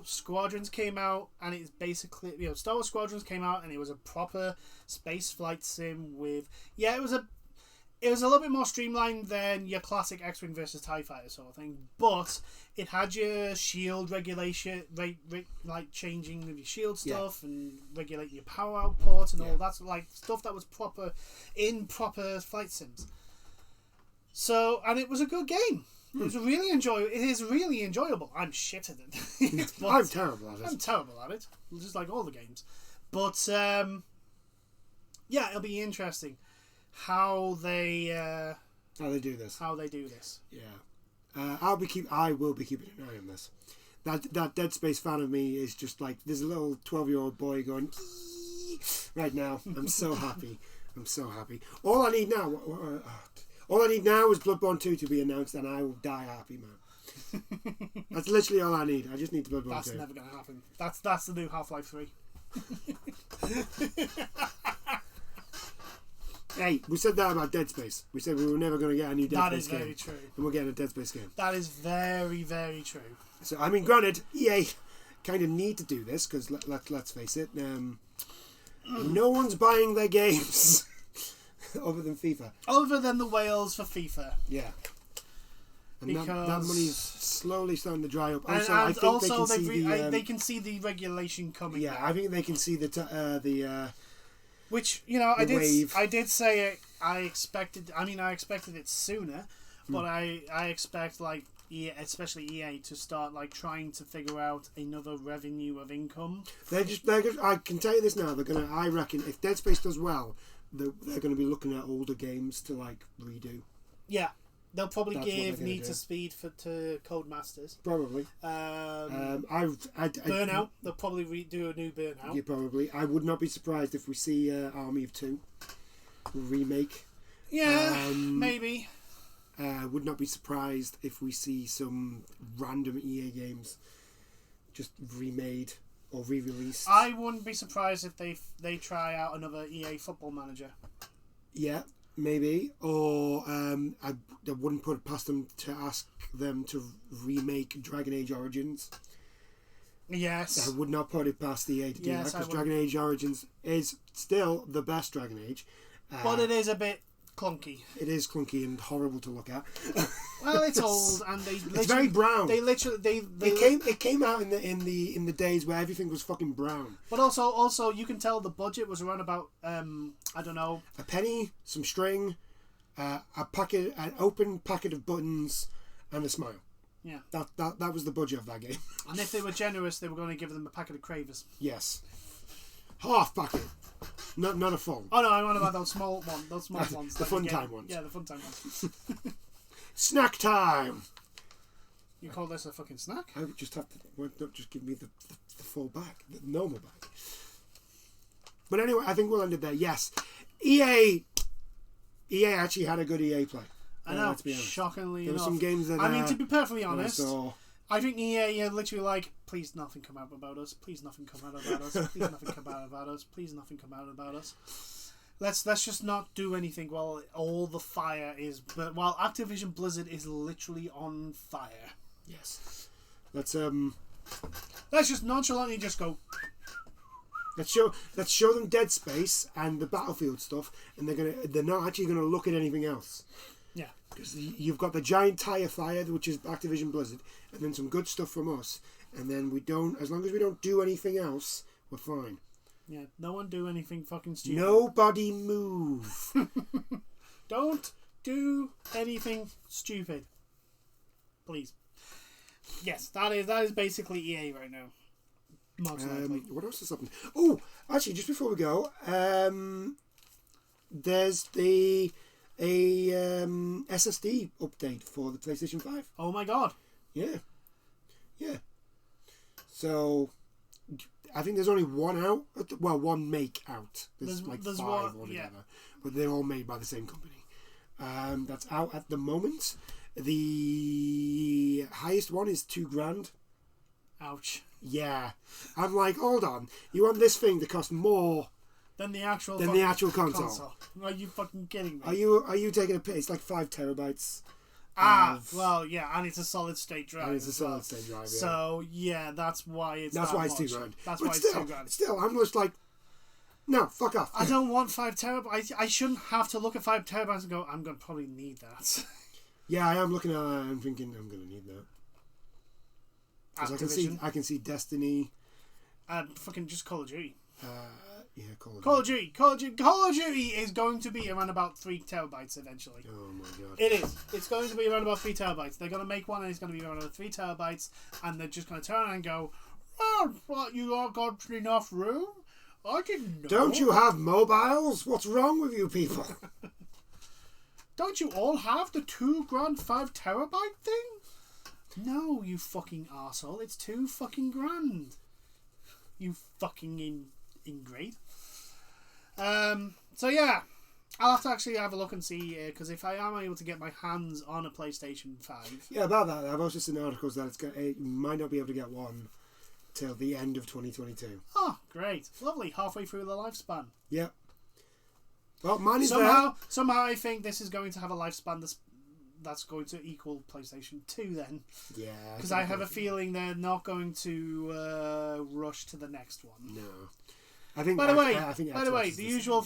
Squadrons came out, and it's basically, Star Wars Squadrons came out, and it was a proper space flight sim with it was a little bit more streamlined than your classic X-Wing versus TIE Fighter sort of thing, but it had your shield regulation, like changing of your shield stuff and regulating your power output and all that, like stuff that was proper flight sims. So, and it was a good game. It was really enjoyable. It is really enjoyable. I'm shit at it. I'm terrible at it. I'm terrible at it, just like all the games. But yeah, it'll be interesting how they do this. How they do this. Yeah, I will be keeping an eye on this. That Dead Space fan of me is just like there's a little 12-year-old boy going right now. I'm so happy. I'm so happy. All I need now is Bloodborne 2 to be announced, and I will die happy, man. That's literally all I need. I just need Bloodborne 2. That's never going to happen. That's the new Half-Life 3. Hey, we said that about Dead Space. We said we were never going to get a new Dead Space game. That is very true. And we're getting a Dead Space game. That is very, very true. So, I mean, granted, EA kind of need to do this, because let's face it, no one's buying their games other than FIFA. Other than the whales for FIFA. Yeah. And because that money's slowly starting to dry up. Also, I think also they can see the regulation coming. Yeah, now. I think they can see the which, you know, wave. I did say it. I expected it sooner, but I expect like EA, especially EA, to start like trying to figure out another revenue of income. They're just I can tell you this now. I reckon if Dead Space does well, they're going to be looking at older games to like redo. Yeah. They'll probably That's give Need to Speed to Codemasters. Probably. Burnout. They'll probably do a new Burnout. Yeah, probably. I would not be surprised if we see Army of Two remake. Yeah, maybe. Would not be surprised if we see some random EA games just remade or re-released. I wouldn't be surprised if they try out another EA Football Manager. Yeah. Maybe, or I wouldn't put it past them to ask them to remake Dragon Age Origins. Yes. I would not put it past the EA to do that, because would. Dragon Age Origins is still the best Dragon Age. But it is a bit clunky. It is clunky and horrible to look at. Well, it's old, and it's very brown. It came out in the days where everything was fucking brown. But also you can tell the budget was around about I don't know, a penny, some string, an open packet of buttons, and a smile. Yeah. That was the budget of that game. And if they were generous, they were going to give them a packet of Cravers. Yes. Half packet. Not a full. Oh no, I'm on about those small ones. The fun time ones. Yeah, the fun time ones. Snack time. You call this a fucking snack? I would just have to. Don't just give me the full bag, the normal bag. But anyway, I think we'll end it there. Yes, EA actually had a good EA play. I know. Shockingly there enough, were some games that. I mean, to be perfectly honest, I I think EA are literally like, please nothing come out about us. Please nothing come out about us. Please nothing come out about us. Please nothing come out about us. Let's just not do anything while all the fire is. But while Activision Blizzard is literally on fire. Yes. Let's just nonchalantly just go. Let's show them Dead Space and the Battlefield stuff, and they're not actually gonna look at anything else. Yeah. Because you've got the giant tire fire, which is Activision Blizzard, and then some good stuff from us, and then as long as we don't do anything else, we're fine. Yeah, no one do anything fucking stupid. Nobody move. Don't do anything stupid. Please. Yes, that is basically EA right now. Most likely. What else is happening? Oh, actually, just before we go, there's a SSD update for the PlayStation 5. Oh my god. Yeah. So, I think there's only one out. Well, one make out. There's 5 altogether. Yeah. But they're all made by the same company. That's out at the moment. The highest one is $2,000. Ouch. Yeah. I'm like, hold on. You want this thing to cost more than the actual console. Are you fucking kidding me? Are you taking a piss? It's like 5 terabytes. Well, yeah, and it's a solid state drive. And it's a solid state drive. Yeah. So yeah, that's why it's. That's why it's $2,000. That's why it's $2,000. Still, I'm just like, no, fuck off. I don't want 5 terabytes. I shouldn't have to look at 5 terabytes and go, I'm going to probably need that. Yeah, I am looking at it and thinking I'm going to need that. Because I can see Destiny. Fucking just Call of Duty. Yeah, Call of Duty is going to be around about 3 terabytes eventually. Oh my god. It is. It's going to be around about 3 terabytes. They're going to make one and it's going to be around about 3 terabytes, and they're just going to turn around and go, "Oh, what, you all got enough room? I didn't know." Don't you have mobiles? What's wrong with you people? Don't you all have the 2 grand 5 terabyte thing? No, you fucking arsehole. It's 2 fucking grand. You fucking ingrate. So yeah, I'll have to actually have a look and see, because if I am able to get my hands on a PlayStation 5... Yeah, about that, I've also seen articles that you might not be able to get one till the end of 2022. Oh, great. Lovely. Halfway through the lifespan. Yeah. Well, mine is Somehow I think this is going to have a lifespan that's going to equal PlayStation 2 then. Yeah. Because I have a feeling they're not going to rush to the next one. No. I think. By the way, the usual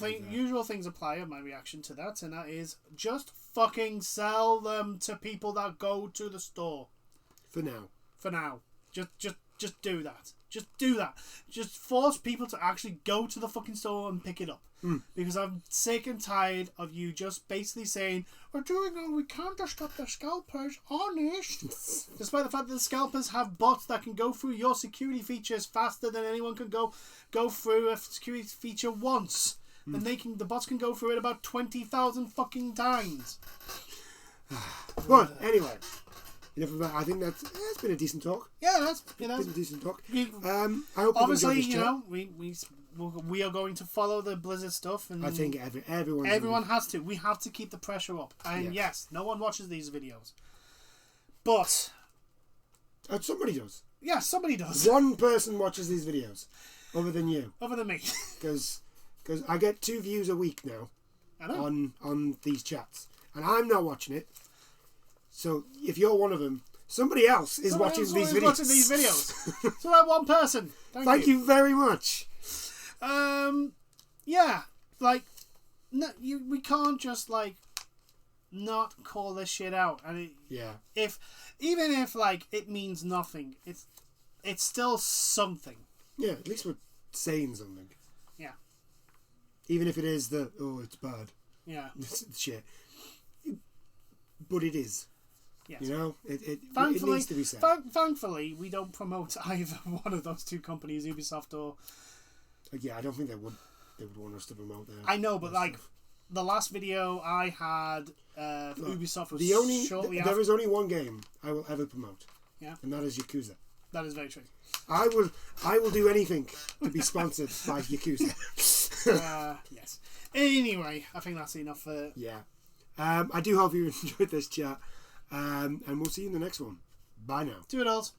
things apply of my reaction to that, and that is just fucking sell them to people that go to the store. For now. Just do that. Just do that. Just force people to actually go to the fucking store and pick it up. Because I'm sick and tired of you just basically saying, we can't just stop the scalpers, honest. Despite the fact that the scalpers have bots that can go through your security features faster than anyone can go through a security feature once. And the bots can go through it about 20,000 fucking times. But anyway, I think it's been a decent talk. Yeah, that's been a decent talk. I hope obviously, we are going to follow the Blizzard stuff, and I think everyone has to. We have to keep the pressure up. And yes, no one watches these videos, but somebody does. Yeah, somebody does. One person watches these videos, other than you. Other than me, because I get 2 views a week now on these chats, and I'm not watching it. So if you're one of them, somebody else is watching these videos. So that one person. Thank you very much. Yeah, like, no, we can't just like not call this shit out. And even if like it means nothing, it's still something. Yeah, at least we're saying something. Yeah. Even if it is it's bad. Yeah. It's shit. But it is. Yes. You know, it needs to be said. Thankfully, we don't promote either one of those 2 companies, Ubisoft or... Yeah, I don't think they would want us to promote them. I know, but like, the last video I had for Ubisoft was shortly after... There is only one game I will ever promote. Yeah. And that is Yakuza. That is very true. I will do anything to be sponsored by Yakuza. Yes. Anyway, I think that's enough for... Yeah. I do hope you enjoyed this chat. And we'll see you in the next one. Bye now. Toodles.